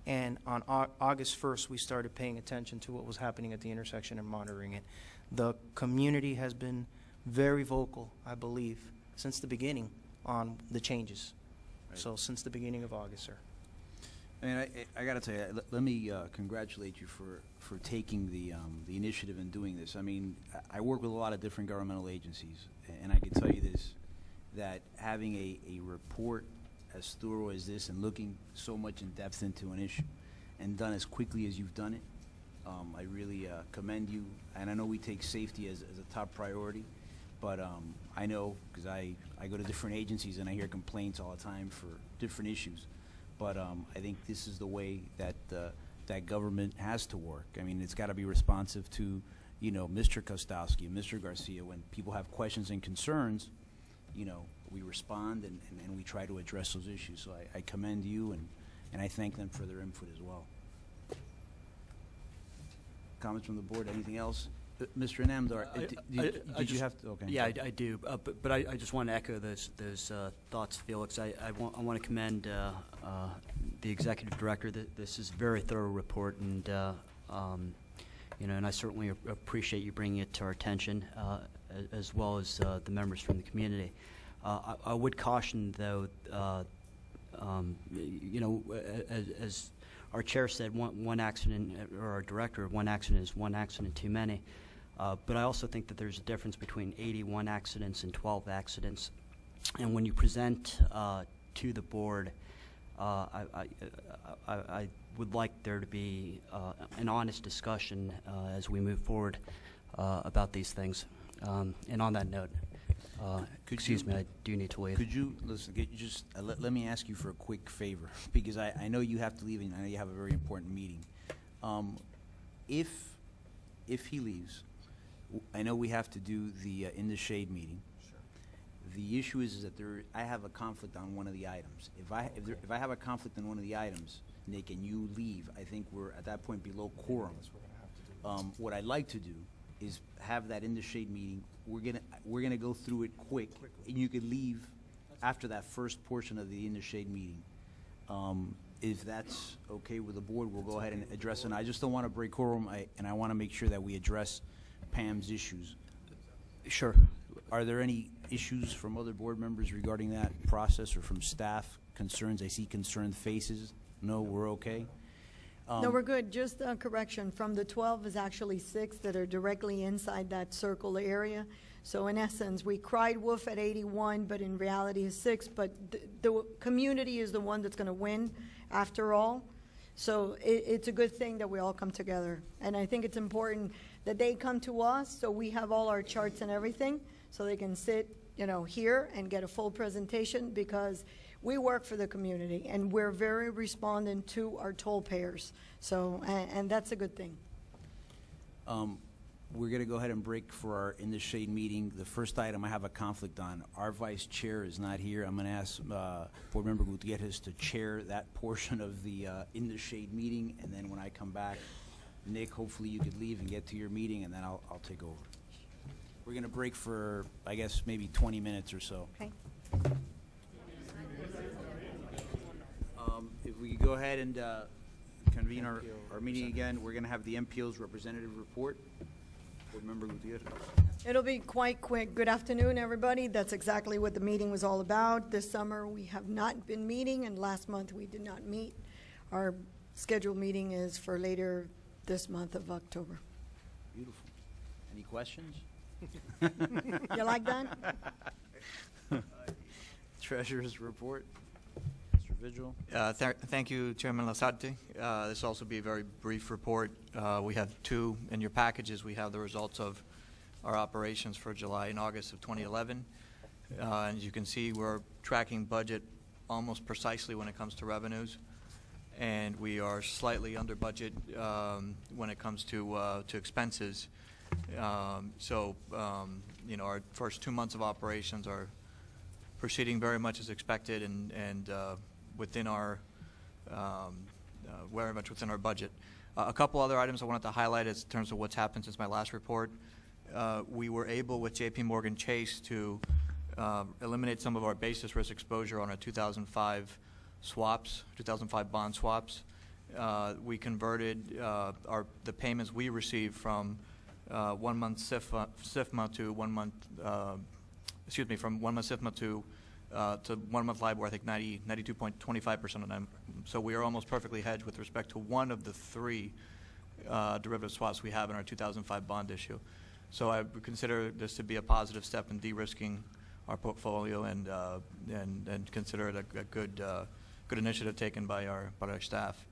And on August 1st, we started paying attention to what was happening at the intersection and monitoring it. The community has been very vocal, I believe, since the beginning on the changes. Right. So since the beginning of August, sir. I mean, I got to tell you, let me congratulate you for taking the initiative in doing this. I mean, I work with a lot of different governmental agencies, and I can tell you this, that having a report as thorough as this and looking so much in depth into an issue and done as quickly as you've done it, I really commend you. And I know we take safety as a top priority, but I know because I go to different agencies and I hear complaints all the time for different issues. But I think this is the way that that government has to work. I mean, it's got to be responsive to, Mr. Kostowski and Mr. Garcia. When people have questions and concerns, we respond and we try to address those issues. So I commend you and I thank them for their input as well. Comments from the board? Anything else? Mr. Namdar, did you have to? Okay. Yeah, I do. But I just want to echo those thoughts, Felix. I want to commend the executive director. This is a very thorough report, and and I certainly appreciate you bringing it to our attention, as well as the members from the community. I would caution, though, as our chair said, one accident, or our director, one accident is one accident too many. But I also think that there's a difference between 81 accidents and 12 accidents. And when you present to the board, I would like there to be an honest discussion as we move forward about these things. And on that note, excuse me, I do need to leave. Could you, listen, let me ask you for a quick favor, because I know you have to leave, and I know you have a very important meeting. If he leaves, I know we have to do the In the Shade meeting. The issue is that I have a conflict on one of the items. If I have a conflict on one of the items, Nick, and you leave, I think we're at that point below quorum. What I'd like to do is have that In the Shade meeting. We're gonna go through it quick, and you could leave after that first portion of the In the Shade meeting. If that's okay with the board, we'll go ahead and address it. And I just don't want to break quorum, and I want to make sure that we address Pam's issues. Sure. Are there any issues from other board members regarding that process, or from staff concerns? I see concerned faces. No, we're okay? No, we're good. Just a correction. From the 12 is actually 6 that are directly inside that circle area. So in essence, we cried wolf at 81, but in reality is 6. But the community is the one that's going to win after all. So it's a good thing that we all come together. And I think it's important that they come to us so we have all our charts and everything, so they can sit, here and get a full presentation, because we work for the community and we're very respondent to our toll payers. So, and that's a good thing. We're going to go ahead and break for our In the Shade meeting. The first item I have a conflict on. Our vice chair is not here. I'm going to ask Board Member Gutierrez to chair that portion of the In the Shade meeting, and then when I come back, Nick, hopefully you could leave and get to your meeting, and then I'll take over. We're going to break for, I guess, maybe 20 minutes or so. Okay. If we could go ahead and convene our meeting again, we're going to have the MPO's representative report. Board Member Gutierrez. It'll be quite quick. Good afternoon, everybody. That's exactly what the meeting was all about. This summer, we have not been meeting, and last month we did not meet. Our scheduled meeting is for later this month of October. Beautiful. Any questions? You like that? Treasurer's report. Mr. Vigil. Thank you, Chairman Lasarte. This will also be a very brief report. We have 2 in your packages. We have the results of our operations for July and August of 2011. And as you can see, we're tracking budget almost precisely when it comes to revenues, and we are slightly under budget when it comes to expenses. Our first 2 months of operations are proceeding very much as expected, and within our very much within our budget. A couple other items I wanted to highlight in terms of what's happened since my last report. We were able with J.P. Morgan Chase to eliminate some of our basis risk exposure on our 2005 swaps, 2005 bond swaps. We converted the payments we received from 1 month SIFMA to 1 month, from 1 month SIFMA to 1 month LIBOR, I think 92.25% of them. So we are almost perfectly hedged with respect to one of the 3 derivative swaps we have in our 2005 bond issue. So I would consider this to be a positive step in de-risking our portfolio, and consider it a good initiative taken by our staff.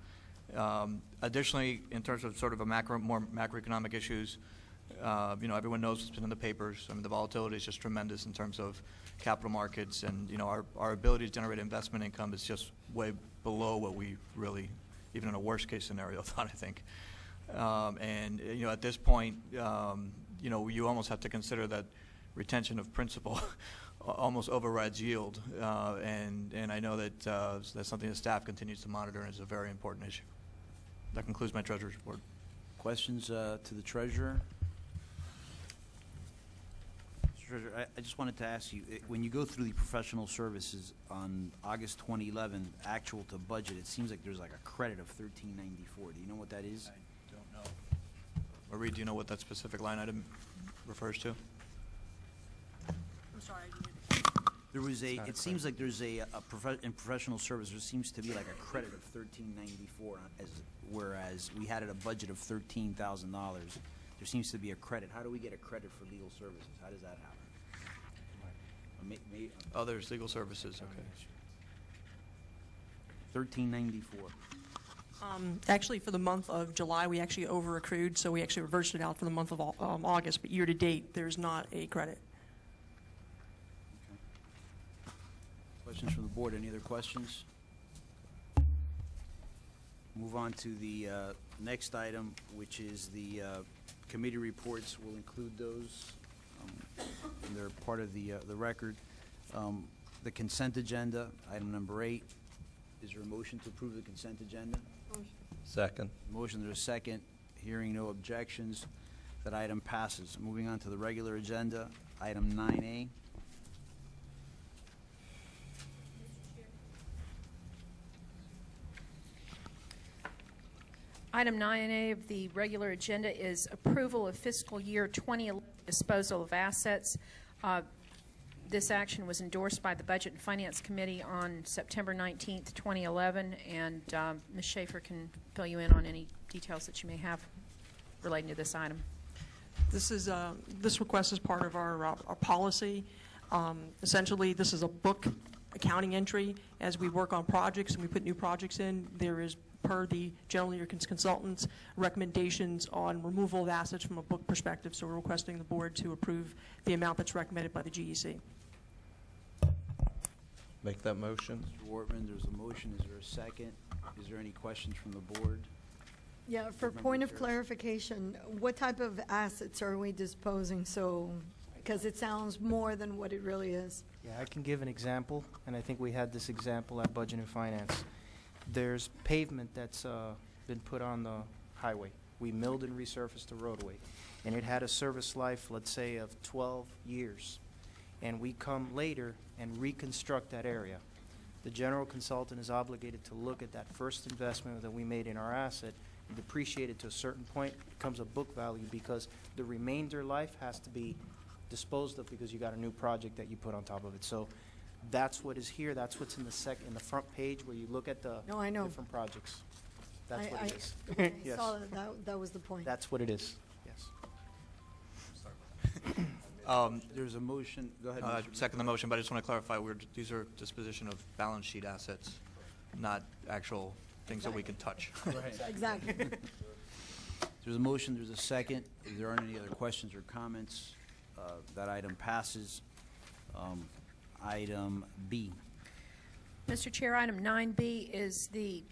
Additionally, in terms of sort of more macroeconomic issues, everyone knows what's been in the papers. I mean, the volatility is just tremendous in terms of capital markets, and our ability to generate investment income is just way below what we really, even in a worst case scenario, thought, I think. At this point, you almost have to consider that retention of principal almost overrides yield, and I know that that's something the staff continues to monitor and is a very important issue. That concludes my Treasurer's report. Questions to the Treasurer? Mr. Treasurer, I just wanted to ask you, when you go through the professional services on August 2011, actual to budget, it seems like there's like a credit of $13.94. Do you know what that is? I don't know. Marie, do you know what that specific line item refers to? I'm sorry. There was it seems like there's in professional service, there seems to be like a credit of $13.94, whereas we had a budget of $13,000. There seems to be a credit. How do we get a credit for legal services? How does that happen? Oh, there's legal services, okay. 1394. Actually, for the month of July, we actually over-accrued, so we actually reversed it out for the month of August. But year-to-date, there's not a credit. Questions from the board? Any other questions? Move on to the next item, which is the committee reports. We'll include those. And they're part of the record. The consent agenda, item number 8. Is there a motion to approve the consent agenda? Second. Motion, there's a second. Hearing no objections, that item passes. Moving on to the regular agenda, item 9A. Item 9A of the regular agenda is approval of fiscal year 2011 disposal of assets. This action was endorsed by the Budget and Finance Committee on September 19th, 2011, and Ms. Schaefer can fill you in on any details that you may have relating to this item. This request is part of our policy. Essentially, this is a book accounting entry. As we work on projects and we put new projects in, there is, per the general Americans consultants, recommendations on removal of assets from a book perspective. So we're requesting the board to approve the amount that's recommended by the GEC. Make that motion. Mr. Wortman, there's a motion. Is there a second? Is there any questions from the board? Yeah, for point of clarification, what type of assets are we disposing? So, because it sounds more than what it really is. Yeah, I can give an example, and I think we had this example at Budget and Finance. There's pavement that's been put on the highway. We milled and resurfaced the roadway, and it had a service life, let's say, of 12 years. And we come later and reconstruct that area. The general consultant is obligated to look at that first investment that we made in our asset and depreciate it to a certain point. It becomes a book value because the remainder life has to be disposed of because you got a new project that you put on top of it. So that's what is here. That's what's in the front page where you look at the No, I know. different projects. That's what it is. I Yes. saw that was the point. That's what it is. Yes. There's a motion. Go ahead, Mr. Second the motion, but I just want to clarify, these are disposition of balance sheet assets, not actual things that we can touch. Right. Exactly. There's a motion. There's a second. If there aren't any other questions or comments, that item passes. Item B. Mr. Chair, item 9B is the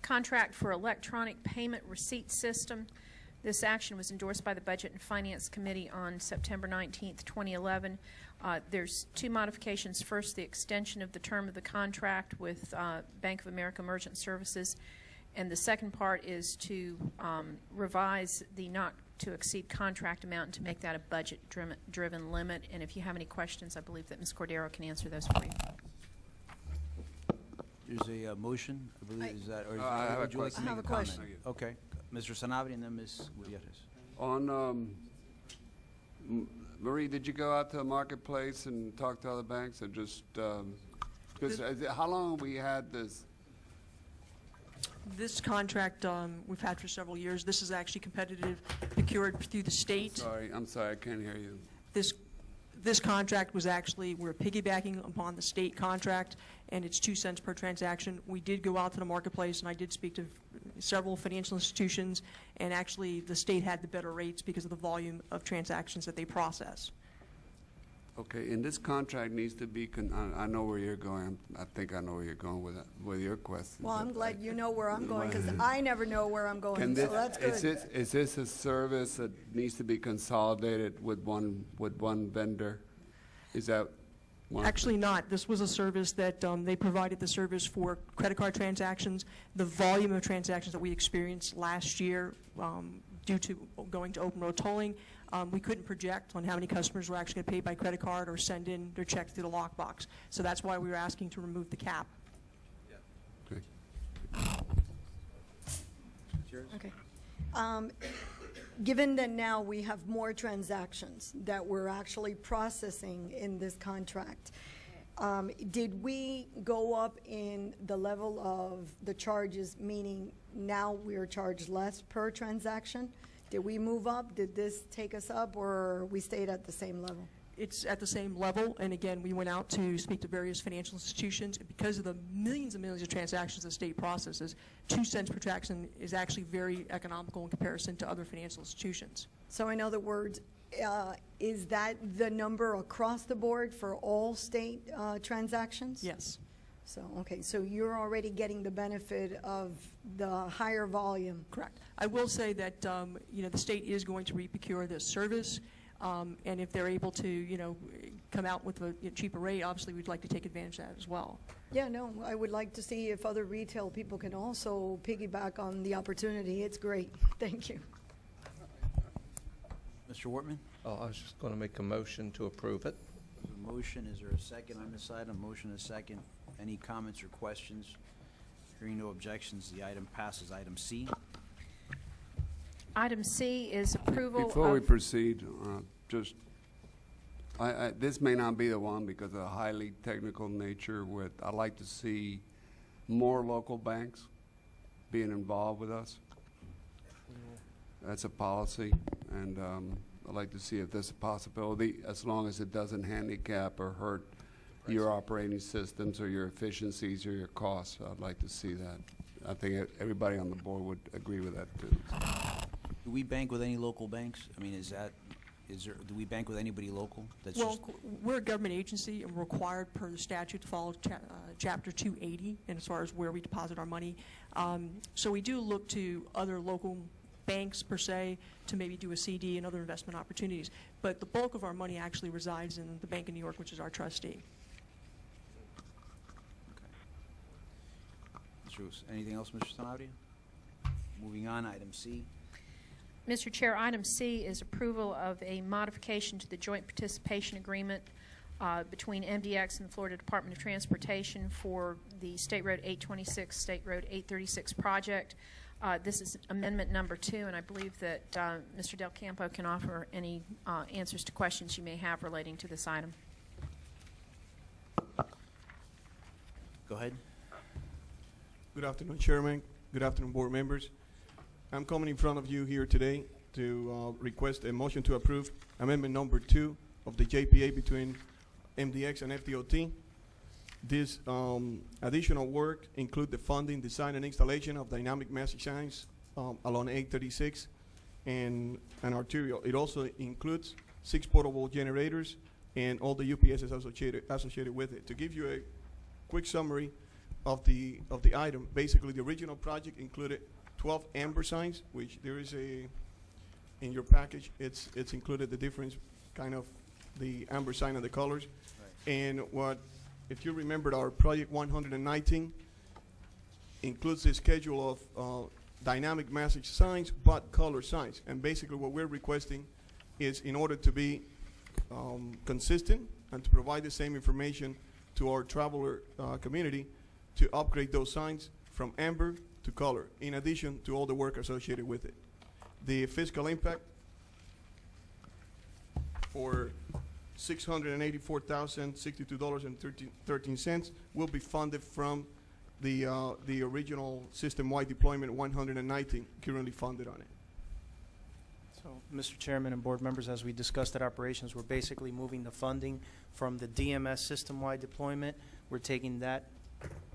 contract for electronic payment receipt system. This action was endorsed by the Budget and Finance Committee on September 19th, 2011. There's two modifications. First, the extension of the term of the contract with Bank of America Merchant Services, and the second part is to revise the not-to-exceed contract amount and to make that a budget-driven limit. And if you have any questions, I believe that Ms. Cordero can answer those for you. There's a motion. I believe is that. Or is I have a would you like to question. make I have a comment? question. Okay, Mr. Sanabria and then Ms. Gutierrez. On, Marie, did you go out to the marketplace and talk to other banks or just, because how long have we had this? This contract we've had for several years. This is actually competitive, procured through the state. I'm sorry, I can't hear you. This contract was actually, we're piggybacking upon the state contract, and it's 2 cents per transaction. We did go out to the marketplace, and I did speak to several financial institutions, and actually the state had the better rates because of the volume of transactions that they process. Okay, and this contract needs to be, I know where you're going. I think I know where you're going with your question. Well, I'm glad you know where I'm going because I never know where I'm going, so that's good. Is this a service that needs to be consolidated with one vendor? Is that one? Actually not. This was a service that they provided the service for credit card transactions. The volume of transactions that we experienced last year due to going to open road tolling, we couldn't project on how many customers were actually going to pay by credit card or send in their check through the lockbox. So that's why we were asking to remove the cap. Okay. Given that now we have more transactions that we're actually processing in this contract, did we go up in the level of the charges, meaning now we are charged less per transaction? Did we move up? Did this take us up, or we stayed at the same level? it's at the same level, and again, we went out to speak to various financial institutions, and because of the millions and millions of transactions the state processes, 2 cents per transaction is actually very economical in comparison to other financial institutions. So in other words, is that the number across the board for all state transactions? Yes. So, okay, so you're already getting the benefit of the higher volume. Correct. I will say that, the state is going to reprocure this service, and if they're able to, come out with a cheaper rate, obviously we'd like to take advantage of that as well. Yeah, no, I would like to see if other retail people can also piggyback on the opportunity. It's great. Thank you. Mr. Wortman? Oh, I was just going to make a motion to approve it. A motion, is there a second on this item? Motion is second. Any comments or questions? Hearing no objections, the item passes. Item C. Item C is approval Before we of, proceed, this may not be the one because of the highly technical nature I'd like to see more local banks being involved with us. That's a policy, and I'd like to see if there's a possibility, as long as it doesn't handicap or hurt your operating systems or your efficiencies or your costs. I'd like to see that. I think everybody on the board would agree with that, too. Do we bank with any local banks? I mean, do we bank with anybody local? That's Well, just, we're a government agency and we're required per the statute to follow Chapter 280, and as far as where we deposit our money. So we do look to other local banks, per se, to maybe do a CD and other investment opportunities. But the bulk of our money actually resides in the Bank of New York, which is our trustee. anything else, Mr. Sanabria? Moving on, item C. Mr. Chair, item C is approval of a modification to the joint participation agreement between MDX and the Florida Department of Transportation for the State Road 826, State Road 836 project. This is amendment number 2, and I believe that Mr. Del Campo can offer any answers to questions you may have relating to this item. Go ahead. Good afternoon, Chairman. Good afternoon, board members. I'm coming in front of you here today to request a motion to approve amendment number 2 of the JPA between MDX and FDOT. This additional work include the funding, design, and installation of dynamic message signs along 836 and arterial. It also includes 6 portable generators and all the UPSs associated with it. To give you a quick summary of the item, basically the original project included 12 amber signs, which there is in your package. It's included the difference, kind of the amber sign and the colors. Right. And if you remembered, our project 119 includes a schedule of dynamic message signs, but color signs. And basically what we're requesting is, in order to be consistent and to provide the same information to our traveler community, to upgrade those signs from amber to color, in addition to all the work associated with it. The fiscal impact for $684,062.13 will be funded from the original system-wide deployment 119 currently funded on it. So, Mr. Chairman and board members, as we discussed at operations, we're basically moving the funding from the DMS system-wide deployment. We're taking that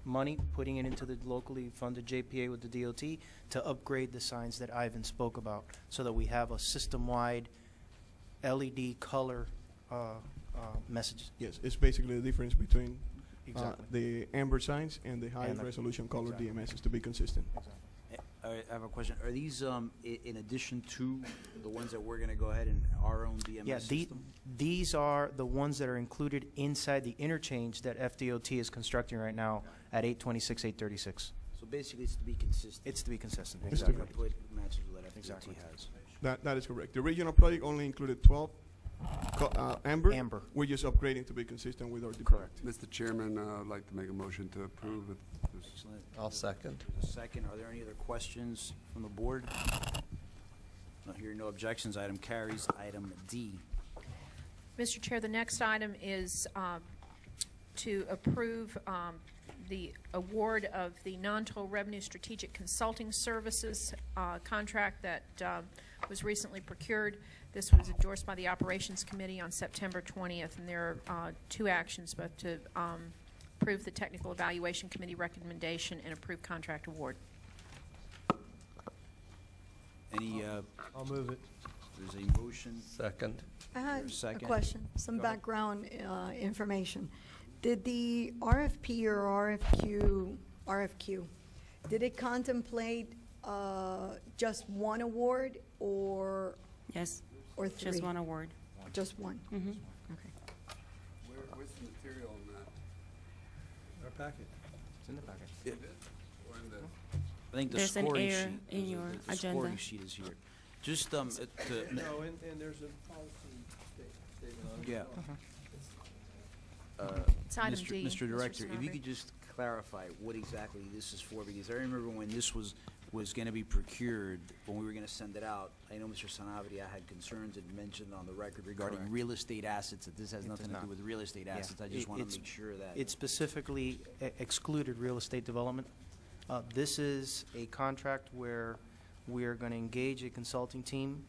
money, putting it into the locally funded JPA with the DOT to upgrade the signs that Ivan spoke about, so that we have a system-wide LED color messages. Yes, it's basically the difference between Exactly. the amber signs and the high resolution color DMSs, to be consistent. Exactly. I have a question. Are these in addition to the ones that we're going to go ahead and our own DMS system? These are the ones that are included inside the interchange that FDOT is constructing right now at 826, 836. So basically, it's to be consistent. It's to be consistent. It's to Exactly. It matches with what FDOT Exactly. has. That is correct. The original project only included 12 amber. Amber. We're just upgrading to be consistent with our department. Correct. Mr. Chairman, I'd like to make a motion to approve it. Excellent. I'll second. There's a second. Are there any other questions from the board? No, hearing no objections, item carries. Item D. Mr. Chair, the next item is to approve the award of the non-toll revenue strategic consulting services contract that was recently procured. This was endorsed by the Operations Committee on September 20th, and there are two actions, both to approve the Technical Evaluation Committee recommendation and approve contract award. Any, I'll move it. there's a motion. Second. I had a Second. question, some Go ahead. background information. Did the RFP or RFQ, did it contemplate just one award or Yes, or three? just one award. Just one? Mhm. Okay. Where's the material on that? Our packet. It's in the packet. Or in the- I think the There's an scoring error sheet. in your the scoring agenda. sheet is here. Just, No, and there's a policy statement on it. yeah. It's item D, Mr. Mr. Director, if you Sanabria. could just clarify what exactly this is for, because I remember when this was going to be procured, when we were going to send it out, I know Mr. Sanabria had concerns and mentioned on the record regarding Correct. real estate assets, that this has It nothing does to do not. with real estate Yeah. assets. I just want It's- to make sure that. It specifically excluded real estate development. This is a contract where we're going to engage a consulting team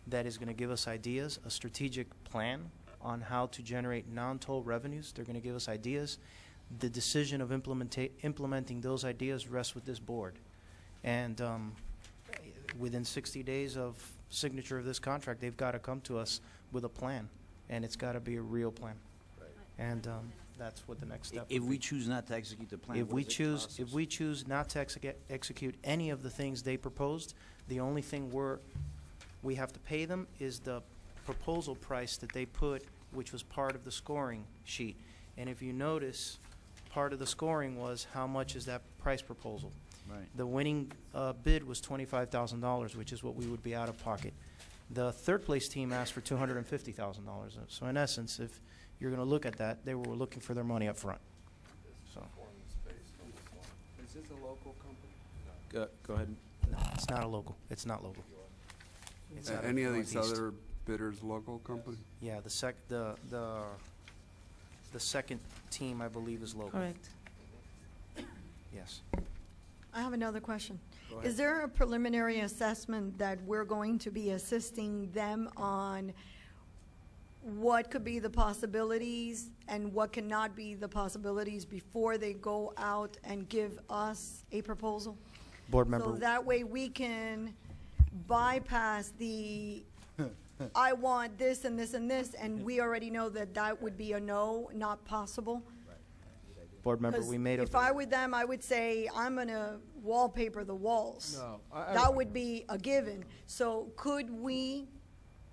that is going to give us ideas, a strategic plan on how to generate non-toll revenues. They're going to give us ideas. The decision of implementing those ideas rests with this board. And within 60 days of signature of this contract, they've got to come to us with a plan, and it's got to be a real plan. And that's what the next step If would we be. choose not to execute the plan, If what we does it choose, cost if us? we choose not to execute any of the things they proposed, the only thing we have to pay them is the proposal price that they put, which was part of the scoring sheet. And if you notice, part of the scoring was how much is that price proposal. Right. The winning bid was $25,000, which is what we would be out of pocket. The third place team asked for $250,000. So in essence, if you're going to look at that, they were looking for their money up front. So. Is this a local company? Go ahead. No, it's not a local. It's not local. It's out Any of these Northeast. other bidders local company? Yeah, the second team, I believe, is local. Correct. Yes. I have another question. Go ahead. Is there a preliminary assessment that we're going to be assisting them on what could be the possibilities and what cannot be the possibilities before they go out and give us a proposal? Board member. So that way we can bypass the, I want this and this and this, and we already know that that would be a no, not possible. Board member, 'Cause we made a. if I were them, I would say, I'm gonna wallpaper the walls. No, That would be a given. So could we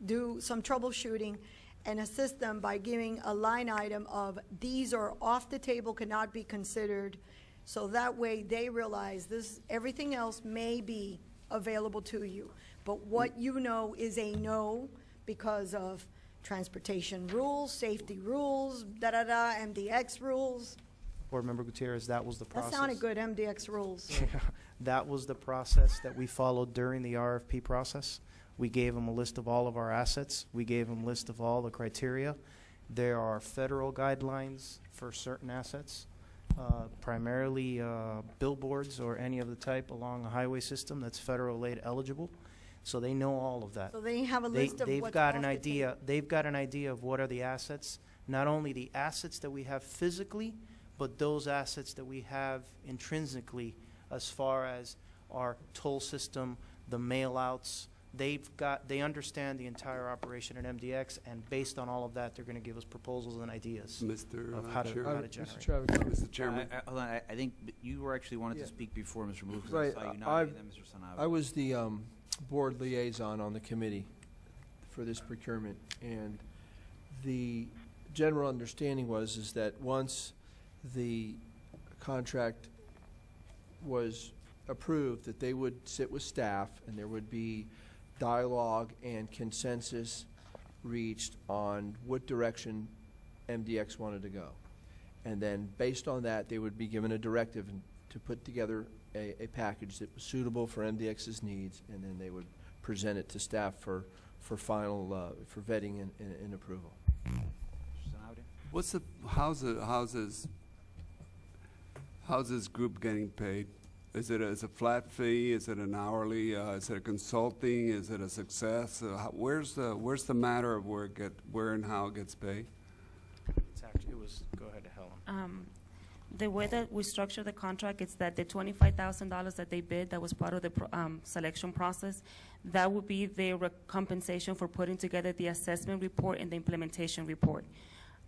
do some troubleshooting and assist them by giving a line item of, these are off the table, cannot be considered, so that way they realize this, everything else may be available to you. But what you know is a no because of transportation rules, safety rules, da-da-da, MDX rules. Board member Gutierrez, that was the That process. sounded good, MDX rules. That was the process that we followed during the RFP process. We gave them a list of all of our assets. We gave them a list of all the criteria. There are federal guidelines for certain assets, primarily billboards or any of the type along a highway system that's federal aid eligible. So they know all of that. So they have a list of They've what's got off an the idea. They've got an idea of what are the assets, not only the assets that we have physically, but those assets that we have intrinsically as far as our toll system, the mail-outs. They understand the entire operation at MDX, and based on all of that, they're going to give us proposals and ideas Mr. of how to Chairman. generate. Mr. Chairman. Hold on, I think you were actually wanted Yeah. to speak before Mr. Move, because Right, I saw you I've- nodding, and then Mr. Sanabria. I was the board liaison on the committee for this procurement, and the general understanding is that once the contract was approved, that they would sit with staff and there would be dialogue and consensus reached on what direction MDX wanted to go. And then based on that, they would be given a directive to put together a package that was suitable for MDX's needs, and then they would present it to staff for final, for vetting and approval. Mr. Sanabria? How's this How's this group getting paid? Is it a flat fee? Is it an hourly? Is it a consulting? Is it a success? Where's the matter of where and how it gets paid? Go ahead, Helen. The way that we structure the contract is that the $25,000 that they bid, that was part of the selection process, that would be their compensation for putting together the assessment report and the implementation report.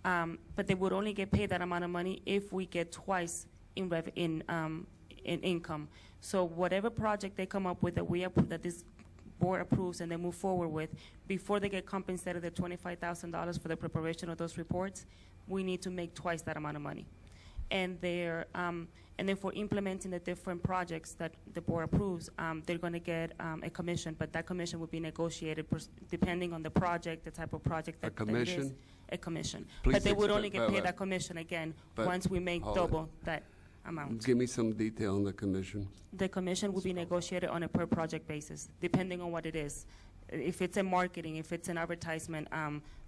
But they would only get paid that amount of money if we get twice in income. So whatever project they come up with that this board approves and they move forward with, before they get compensated the $25,000 for the preparation of those reports, we need to make twice that amount of money. And then for implementing the different projects that the board approves, they're going to get a commission, but that commission will be negotiated depending on the project, the type of project that it is. A commission. But they would only get paid that commission again once we make double that amount. Give me some detail on the commission. The commission will be negotiated on a per project basis, depending on what it is. If it's a marketing, if it's an advertisement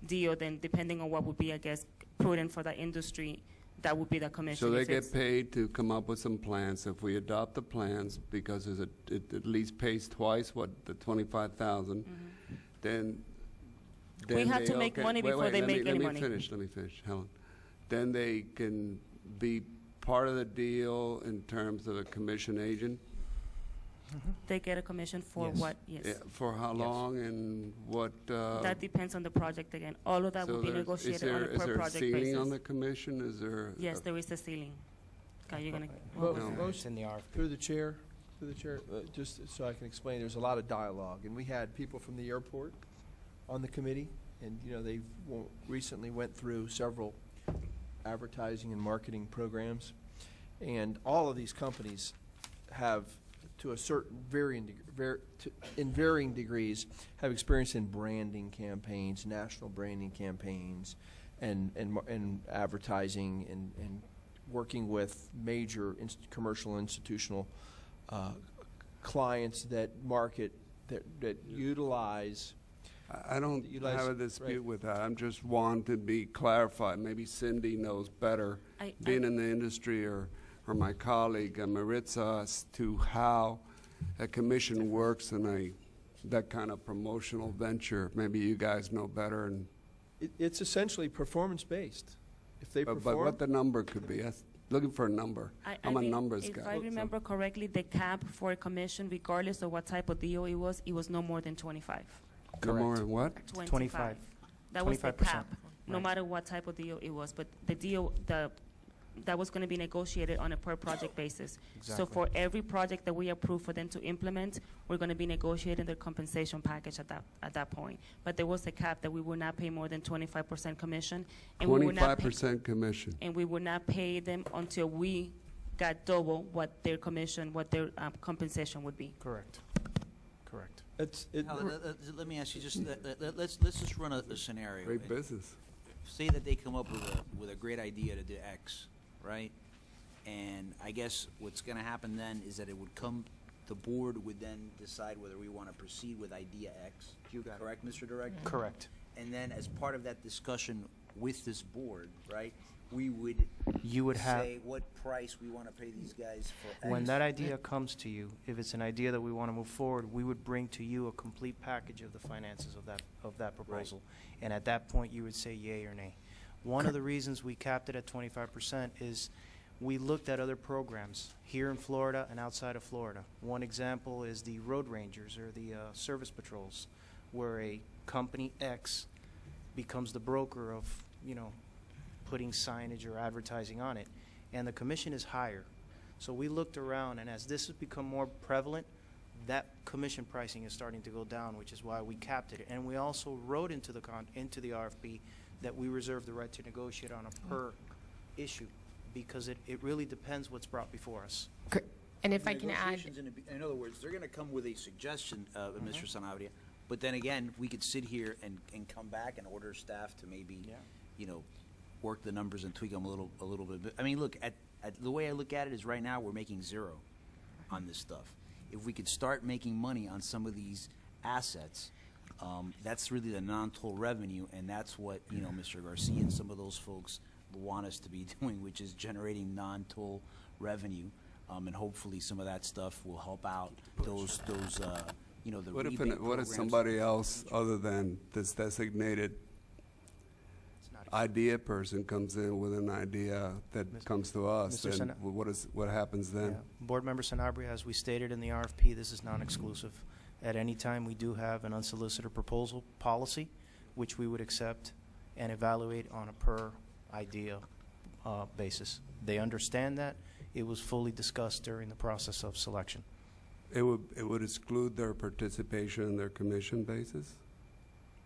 deal, then depending on what would be, I guess, prudent for that industry, that would be the commission. So they get paid to come up with some plans. If we adopt the plans, because it at least pays twice what the $25,000, then we have to make money before they make any money. Let me finish, Helen. Then they can be part of the deal in terms of a commission agent. They get a commission for what? Yes. Yeah, for how long and what? That depends on the project again. All of that will be negotiated on a per project basis. Is there a ceiling on the commission? Is there? Yes, there is a ceiling. Okay, you're gonna. It's in the RFP. Through the chair, just so I can explain, there's a lot of dialogue, and we had people from the airport on the committee, and they recently went through several advertising and marketing programs, and all of these companies have, to a certain in varying degrees, have experience in branding campaigns, national branding campaigns, and advertising, and working with major commercial institutional clients that market that utilize. I don't have a dispute with that. I'm just wanting to be clarified. Maybe Cindy knows better, being in the industry, or my colleague Maritza, as to how a commission works in that kind of promotional venture. Maybe you guys know better. And it's essentially performance-based. If they perform, but what the number could be? Looking for a number. I'm a numbers guy. If I remember correctly, the cap for a commission, regardless of what type of deal it was no more than 25. No more than what? 25. That was the cap, no matter what type of deal it was. But the deal, that was going to be negotiated on a per project basis. Exactly. So for every project that we approve for them to implement, we're going to be negotiating their compensation package at that point. But there was a cap that we would not pay more than 25% commission. 25% commission. And we would not pay them until we got double what their commission, what their compensation would be. Correct. Let me ask you, let's just run a scenario. Great business. Say that they come up with a great idea to do X, right? And I guess what's going to happen then is that the board would then decide whether we want to proceed with idea X. Correct, Mr. Director? Correct. And then as part of that discussion with this board, right, you would say what price we want to pay these guys for X. When that idea comes to you, if it's an idea that we want to move forward, we would bring to you a complete package of the finances of that proposal. Right. And at that point, you would say yay or nay. One of the reasons we capped it at 25% is we looked at other programs here in Florida and outside of Florida. One example is the road rangers or the service patrols, where a company X becomes the broker of, putting signage or advertising on it, and the commission is higher. So we looked around, and as this has become more prevalent, that commission pricing is starting to go down, which is why we capped it. And we also wrote into the RFP that we reserve the right to negotiate on a per issue, because it really depends what's brought before us. And if I can add, in other words, they're going to come with a suggestion, Mr. Sanabria, but then again, we could sit here and come back and order staff to maybe, work the numbers and tweak them a little bit. I mean, look, at the way I look at it is right now we're making zero on this stuff. If we could start making money on some of these assets, that's really the non-toll revenue, and that's what Mr. Garcia and some of those folks want us to be doing, which is generating non-toll revenue, and hopefully some of that stuff will help out those you know, the What if, rebate what if programs. somebody else other than this designated idea person comes in with an idea that comes to us? Mr. Then what happens then? Yeah. Board Member Sanabria, as we stated in the RFP, this is non-exclusive. At any time, we do have an unsolicited proposal policy, which we would accept and evaluate on a per idea basis. They understand that. It was fully discussed during the process of selection. It would exclude their participation in their commission basis?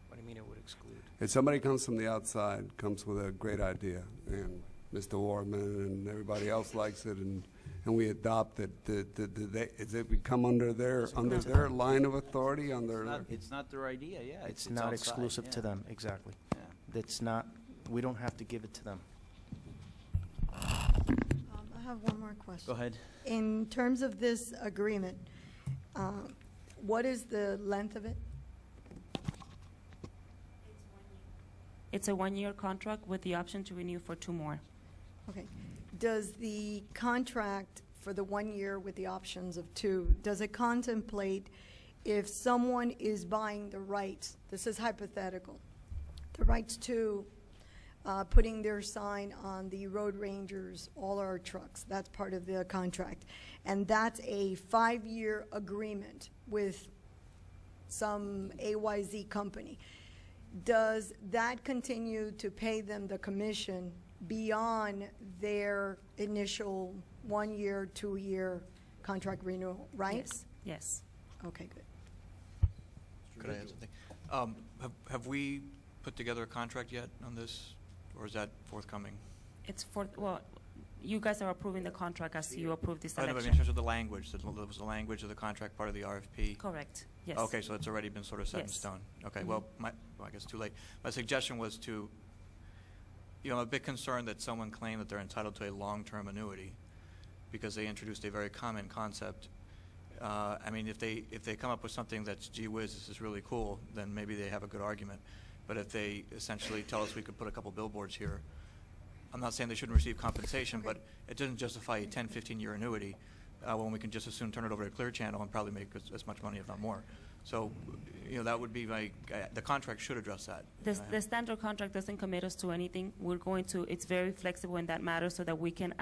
What do you mean it would exclude? If somebody comes from the outside, comes with a great idea, and Mr. Warman and everybody else likes it, and we adopt it, does it become under their line of authority? It's not their idea, yeah. It's not outside, exclusive yeah. to them, exactly. Yeah. It's not, we don't have to give it to them. I have one more question. Go ahead. In terms of this agreement, what is the length of it? It's a one-year contract with the option to renew for 2 more. Okay. Does the contract for the 1 year with the options of 2, does it contemplate if someone is buying the rights, this is hypothetical, the rights to putting their sign on the Road Rangers, all our trucks, that's part of the contract. And that's a 5-year agreement with some AYZ company. Does that continue to pay them the commission beyond their initial 1 year, 2 year contract renewal, right? Yes. Yes. Okay, good. Could I add something? Have we put together a contract yet on this, or is that forthcoming? It's well, you guys are approving the contract as you approve the I know, selection. but in terms of the language, that was the language of the contract part of the RFP? Correct. Yes. Okay, so it's already been sort of set in Yes. stone. Okay, Mhm. well, I guess too late. My suggestion was to, I'm a bit concerned that someone claimed that they're entitled to a long-term annuity because they introduced a very common concept. I mean, if they come up with something that's, gee whiz, this is really cool, then maybe they have a good argument. But if they essentially tell us we could put a couple billboards here, I'm not saying they shouldn't receive compensation, but it doesn't justify a 10, 15-year annuity when we can just as soon turn it over to Clear Channel and probably make as much money, if not more. So, that would be the contract should address that. The standard contract doesn't commit us to anything. It's very flexible in that matter so that we can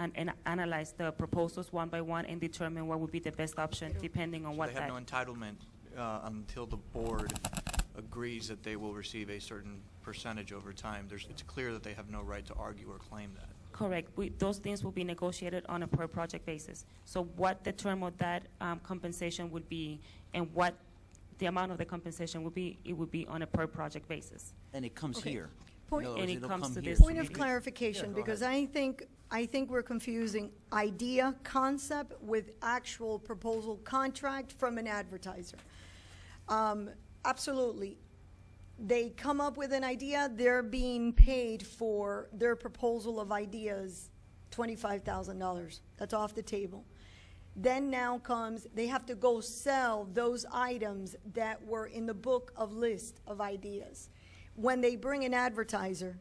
analyze the proposals one by one and determine what would be the best option depending on So what they have no entitlement until the board agrees that they will receive a certain percentage over time. It's clear that they have no right to argue or claim that. Correct. Those things will be negotiated on a per project basis. So what the term of that compensation would be and what the amount of the compensation would be, it would be on a per project basis. And it comes Okay. here. Point- In other And words, it it'll comes come to here. this Point of meeting. clarification, Yeah, go because ahead. I think we're confusing idea concept with actual proposal contract from an advertiser. Absolutely. They come up with an idea, they're being paid for their proposal of ideas, $25,000. That's off the table. Then now comes, they have to go sell those items that were in the book of list of ideas. When they bring an advertiser,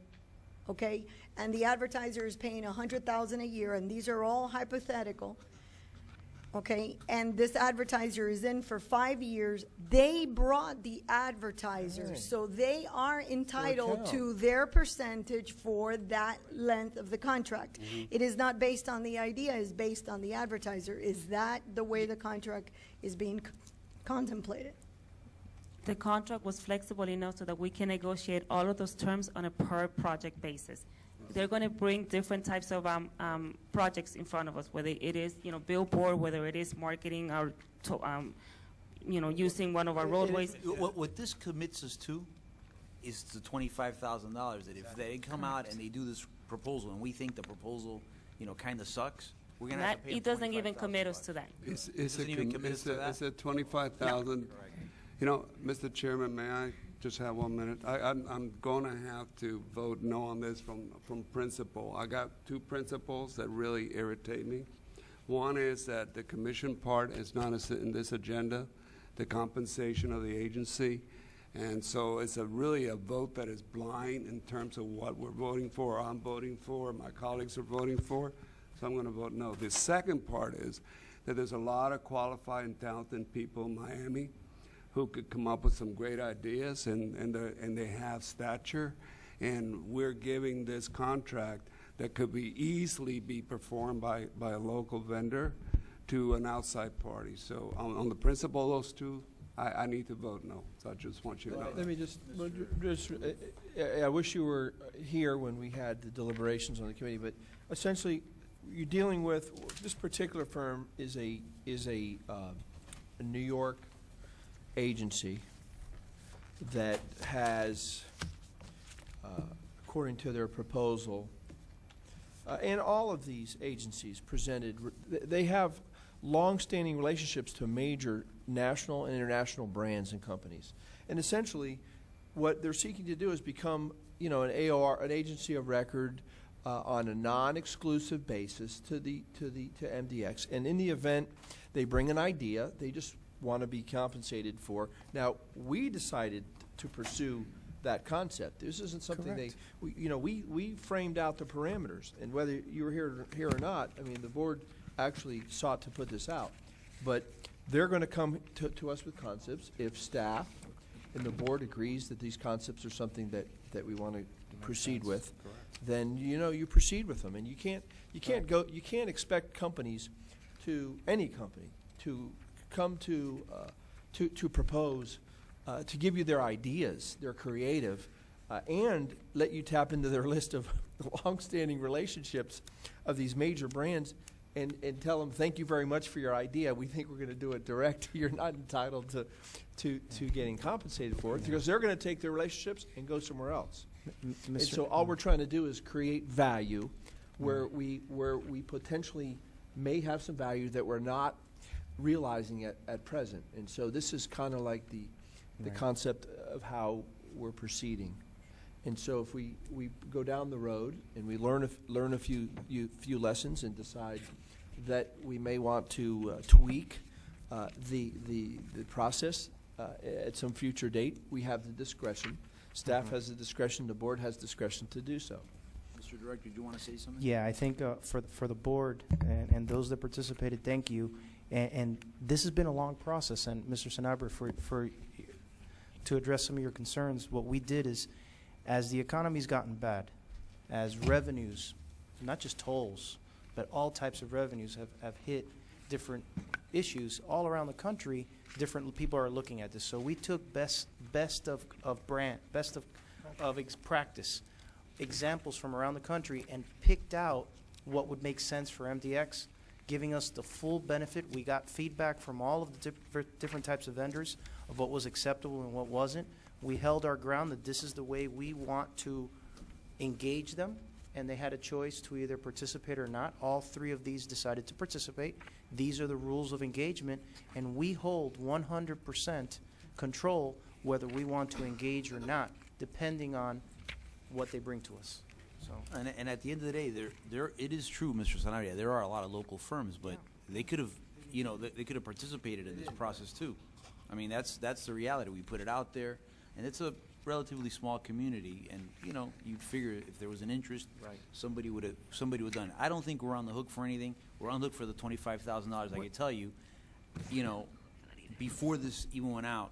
okay, and the advertiser is paying $100,000 a year, and these are all hypothetical, okay, and this advertiser is in for 5 years, they brought the advertiser, so they are entitled to their percentage for that length of the contract. It is not based on the idea, it's based on the advertiser. Is that the way the contract is being contemplated? The contract was flexible enough so that we can negotiate all of those terms on a per project basis. They're going to bring different types of projects in front of us, whether it is, billboard, whether it is marketing or, using one of our roadways. What this commits us to is the $25,000, that if they come out and they do this proposal and we think the proposal, kind of sucks, we're going to have to pay them It doesn't even commit us to that. Is doesn't even commit us to that? Is it 25,000? Mr. Chairman, may I just have 1 minute? I'm going to have to vote no on this from principle. I got 2 principles that really irritate me. One is that the commission part is not in this agenda, the compensation of the agency. And so it's really a vote that is blind in terms of what we're voting for, I'm voting for, my colleagues are voting for. so I'm going to vote no. The second part is that there's a lot of qualified and talented people in Miami who could come up with some great ideas, and they have stature, and we're giving this contract that could be easily be performed by a local vendor to an outside party. So on the principle of those two, I need to vote no. So I just want you to know Let that. me just I wish you were here when we had the deliberations on the committee, but essentially, you're dealing with, this particular firm is a New York agency that has, according to their proposal, and all of these agencies presented, they have long-standing relationships to major national and international brands and companies. And essentially, what they're seeking to do is become, an AOR, an agency of record, on a non-exclusive basis to MDX. And in the event they bring an idea, they just want to be compensated for. Now, we decided to pursue that concept. This isn't something we framed out the parameters, and whether you were here or not, I mean, the board actually sought to put this out. But they're going to come to us with concepts. If staff and the board agrees that these concepts are something that we want to proceed with, then you proceed with them, and you can't expect companies any company to come to propose to give you their ideas, their creative, and let you tap into their list of long-standing relationships of these major brands and tell them, thank you very much for your idea. We think we're going to do it direct. You're not entitled to getting compensated for it, because they're going to take their relationships and go somewhere else. And so all we're trying to do is create value where we potentially may have some value that we're not realizing at present. And so this is kind of like the concept of how we're proceeding. And so if we go down the road and we learn a few lessons and decide that we may want to tweak the process at some future date, we have the discretion. Staff has the discretion. The board has discretion to do so. Mr. Director, do you want to say something? Yeah, I think for the board and those that participated, thank you. And this has been a long process. And Mr. Sanabria, to address some of your concerns, what we did is, as the economy's gotten bad, as revenues, not just tolls, but all types of revenues have hit different issues all around the country, different people are looking at this. So we took best of practice, examples from around the country, and picked out what would make sense for MDX, giving us the full benefit. We got feedback from all of the different types of vendors of what was acceptable and what wasn't. We held our ground that this is the way we want to engage them, and they had a choice to either participate or not. All three of these decided to participate. These are the rules of engagement, and we hold 100% control whether we want to engage or not, depending on what they bring to us. So, and at the end of the day, it is true, Mr. Sanabria, there are a lot of local firms, but they could have, they could have participated in this process too. I mean, that's the reality. We put it out there, and it's a relatively small community, and you'd figure if there was an interest, somebody would have done it. I don't think we're on the hook for anything. We're on the hook for the $25,000. I can tell you, before this even went out,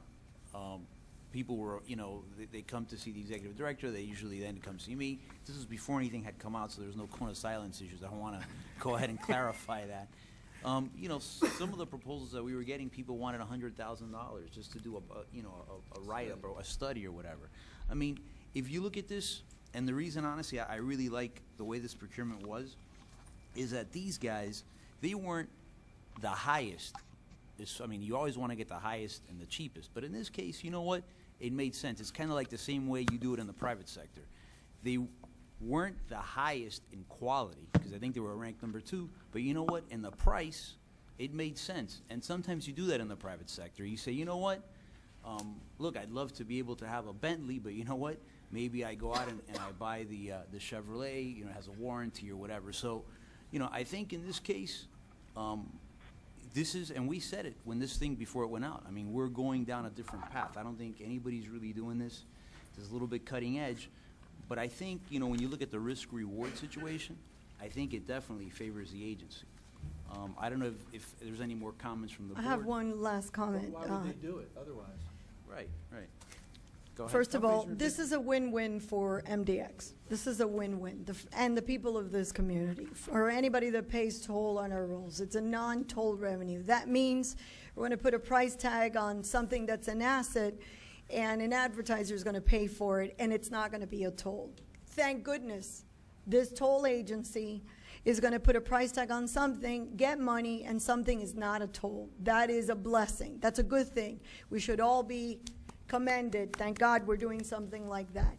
people were, they come to see the executive director. They usually then come see me. This was before anything had come out, so there was no cone of silence issues. I don't want to go ahead and clarify that. Some of the proposals that we were getting, people wanted $100,000 just to do a write-up or a study or whatever. I mean, if you look at this, and the reason, honestly, I really like the way this procurement was, is that these guys, they weren't the highest. You always want to get the highest and the cheapest. But in this case, you know what? It made sense. It's kind of like the same way you do it in the private sector. They weren't the highest in quality, because I think they were ranked number 2. But you know what? In the price, it made sense. And sometimes you do that in the private sector. You say, you know what? Look, I'd love to be able to have a Bentley, but you know what? Maybe I go out and I buy the Chevrolet, it has a warranty or whatever. So, I think in this case, this is, and we said it when this thing, before it went out, we're going down a different path. I don't think anybody's really doing this. It's a little bit cutting edge. But I think, when you look at the risk-reward situation, I think it definitely favors the agency. I don't know if there's any more comments from the I board. have one last comment. Why would they do it otherwise? Right, right. Go ahead. First of all, this is a win-win for MDX. This is a win-win, and the people of this community, or anybody that pays toll on our rolls. It's a non-toll revenue. That means we're going to put a price tag on something that's an asset, and an advertiser is going to pay for it, and it's not going to be a toll. Thank goodness this toll agency is going to put a price tag on something, get money, and something is not a toll. That is a blessing. That's a good thing. We should all be commended. Thank God we're doing something like that.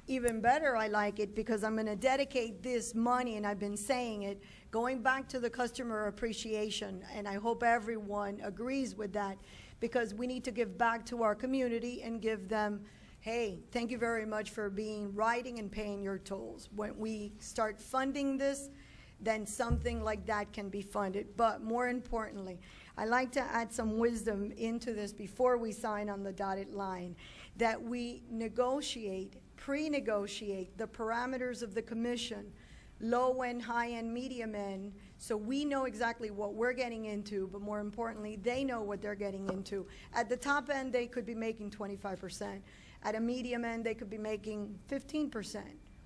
Even better, I like it because I'm going to dedicate this money, and I've been saying it, going back to the customer appreciation, and I hope everyone agrees with that, because we need to give back to our community and give them, hey, thank you very much for writing and paying your tolls. When we start funding this, then something like that can be funded. But more importantly, I like to add some wisdom into this before we sign on the dotted line, that we negotiate, pre-negotiate the parameters of the commission, low end, high end, medium end, so we know exactly what we're getting into, but more importantly, they know what they're getting into. At the top end, they could be making 25%. At a medium end, they could be making 15%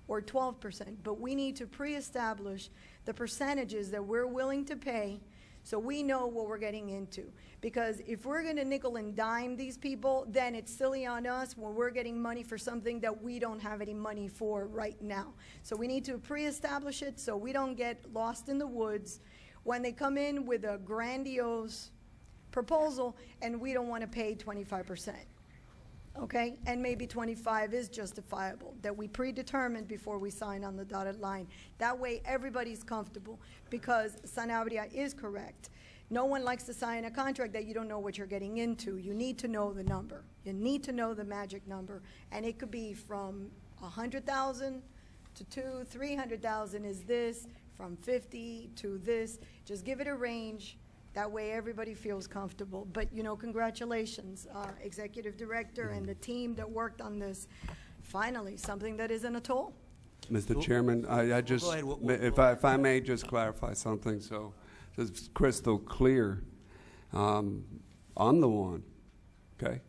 or 12%, but we need to pre-establish the percentages that we're willing to pay so we know what we're getting into. Because if we're going to nickel and dime these people, then it's silly on us when we're getting money for something that we don't have any money for right now. So we need to pre-establish it so we don't get lost in the woods when they come in with a grandiose proposal and we don't want to pay 25%. Okay, and maybe 25 is justifiable, that we predetermined before we sign on the dotted line. That way everybody's comfortable, because Sanabria is correct. No one likes to sign a contract that you don't know what you're getting into. You need to know the number. You need to know the magic number, and it could be from 100,000 to 300,000 is this, from 50 to this. Just give it a range. That way everybody feels comfortable. But, you know, congratulations, Executive Director and the team that worked on this. Finally, something that isn't a toll. Mr. Chairman, I just, go ahead. if I may just clarify something, so it's crystal clear. I'm the one, okay,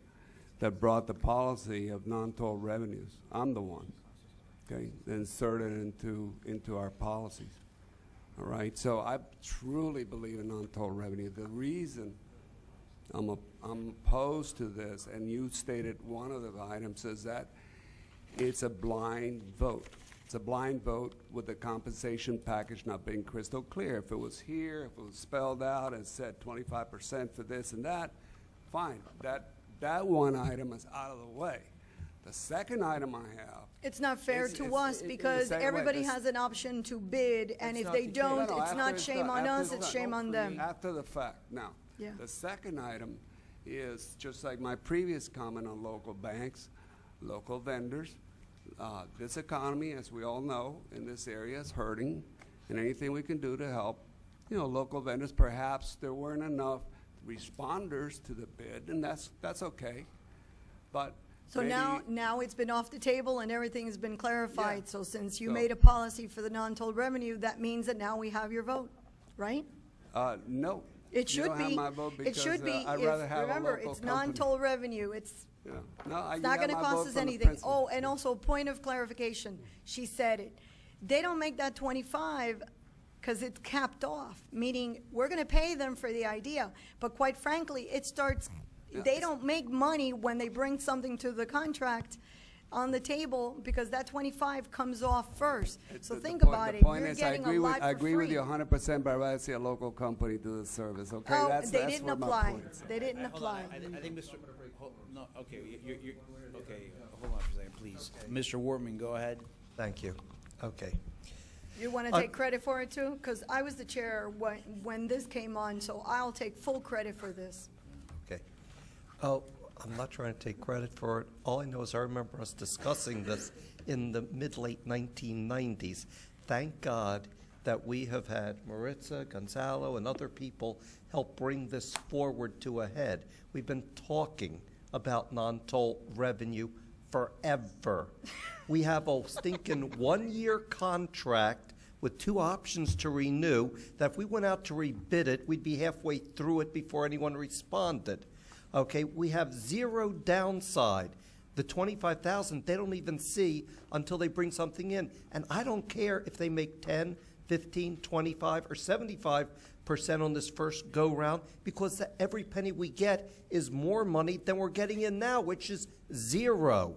that brought the policy of non-toll revenues. I'm the one, okay, that inserted into our policies. All right, so I truly believe in non-toll revenue. The reason I'm opposed to this, and you stated one of the items, is that it's a blind vote. It's a blind vote with the compensation package not being crystal clear. If it was here, if it was spelled out and said 25% for this and that, fine. That one item is out of the way. The second item I have, it's not fair to us because everybody has an option to bid, and if they don't, it's not shame on us, it's shame on them. After the fact. Now, Yeah. the second item is just like my previous comment on local banks, local vendors. This economy, as we all know, in this area is hurting, and anything we can do to help, you know, local vendors. Perhaps there weren't enough responders to the bid, and that's okay. But So maybe, now it's been off the table and everything has been clarified. Yeah. So since you So- made a policy for the non-toll revenue, that means that now we have your vote, right? no. It should You don't have be. my vote It because, should be. I'd if- rather have remember, a local it's company. non-toll revenue. It's Yeah. No, It's you not have going to my cost vote us from the anything. principal. Oh, and also, point of clarification, she said it. They don't make that 25 because it's capped off, meaning we're going to pay them for the idea. But quite frankly, it starts, they don't make money when they bring something to the contract on the table because that 25 comes off first. So think about it. You're getting a lot for free. I agree with you 100%, but I'd rather see a local company do the service, okay? Oh, That's they didn't where my apply. point is. They didn't Hold on, apply. I think Mr. No, okay, you're okay. Hold on for a second, please. Mr. Wortman, go ahead. Thank you. Okay. You want to take credit for it too? Because I was the chair when this came on, so I'll take full credit for this. Okay. Oh, I'm not trying to take credit for it. All I know is I remember us discussing this in the mid-late 1990s. Thank God that we have had Maritza, Gonzalo, and other people help bring this forward to a head. We've been talking about non-toll revenue forever. We have a stinking one-year contract with 2 options to renew, that if we went out to rebid it, we'd be halfway through it before anyone responded. Okay, we have 0 downside. The 25,000 they don't even see until they bring something in. And I don't care if they make 10, 15, 25, or 75% on this first go-round, because every penny we get is more money than we're getting in now, which is 0.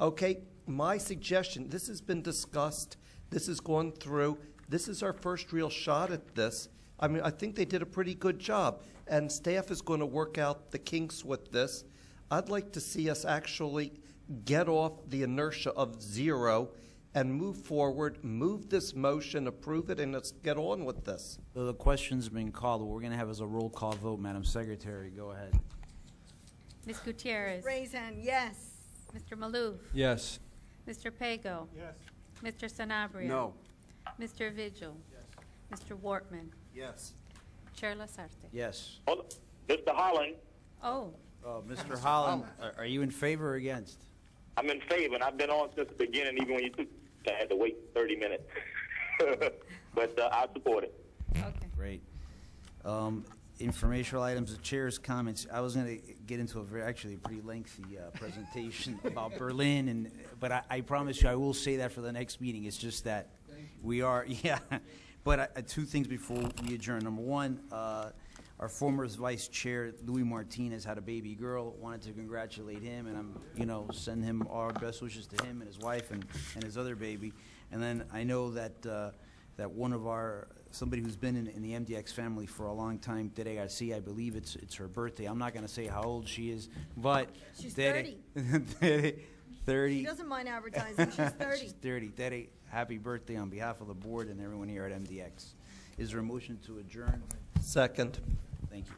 Okay, my suggestion, this has been discussed, this has gone through, this is our first real shot at this. I mean, I think they did a pretty good job, and staff is going to work out the kinks with this. I'd like to see us actually get off the inertia of 0 and move forward, move this motion, approve it, and let's get on with this. So the question's been called. What we're going to have is a roll call vote. Madam Secretary, go ahead. Ms. Gutierrez. Raise hand, yes. Mr. Maloof. Yes. Mr. Pago. Yes. Mr. Sanabria. No. Mr. Vigil. Yes. Mr. Wortman. Yes. Chair Lasarte. Yes. Mr. Holland, Oh, Mr. Holland, are you in favor or against? I'm in favor, and I've been on since the beginning, even when you took, I had to wait 30 minutes. But I support it. okay. Great. Informational items, the chair's comments. I was going to get into actually a pretty lengthy presentation about Berlin, but I promise you I will say that for the next meeting. It's just that we are, yeah. But 2 things before we adjourn. Number 1, our former vice chair, Louis Martinez, had a baby girl. Wanted to congratulate him, and send him our best wishes to him and his wife and his other baby. And then I know that that one of somebody who's been in the MDX family for a long time, Tere Garcia, I believe it's her birthday. I'm not going to say how old she is, but She's Tere, 30. 30. She doesn't mind advertising, she's 30. She's 30. Tere, happy birthday on behalf of the board and everyone here at MDX. Is there a motion to adjourn? Second. Thank you.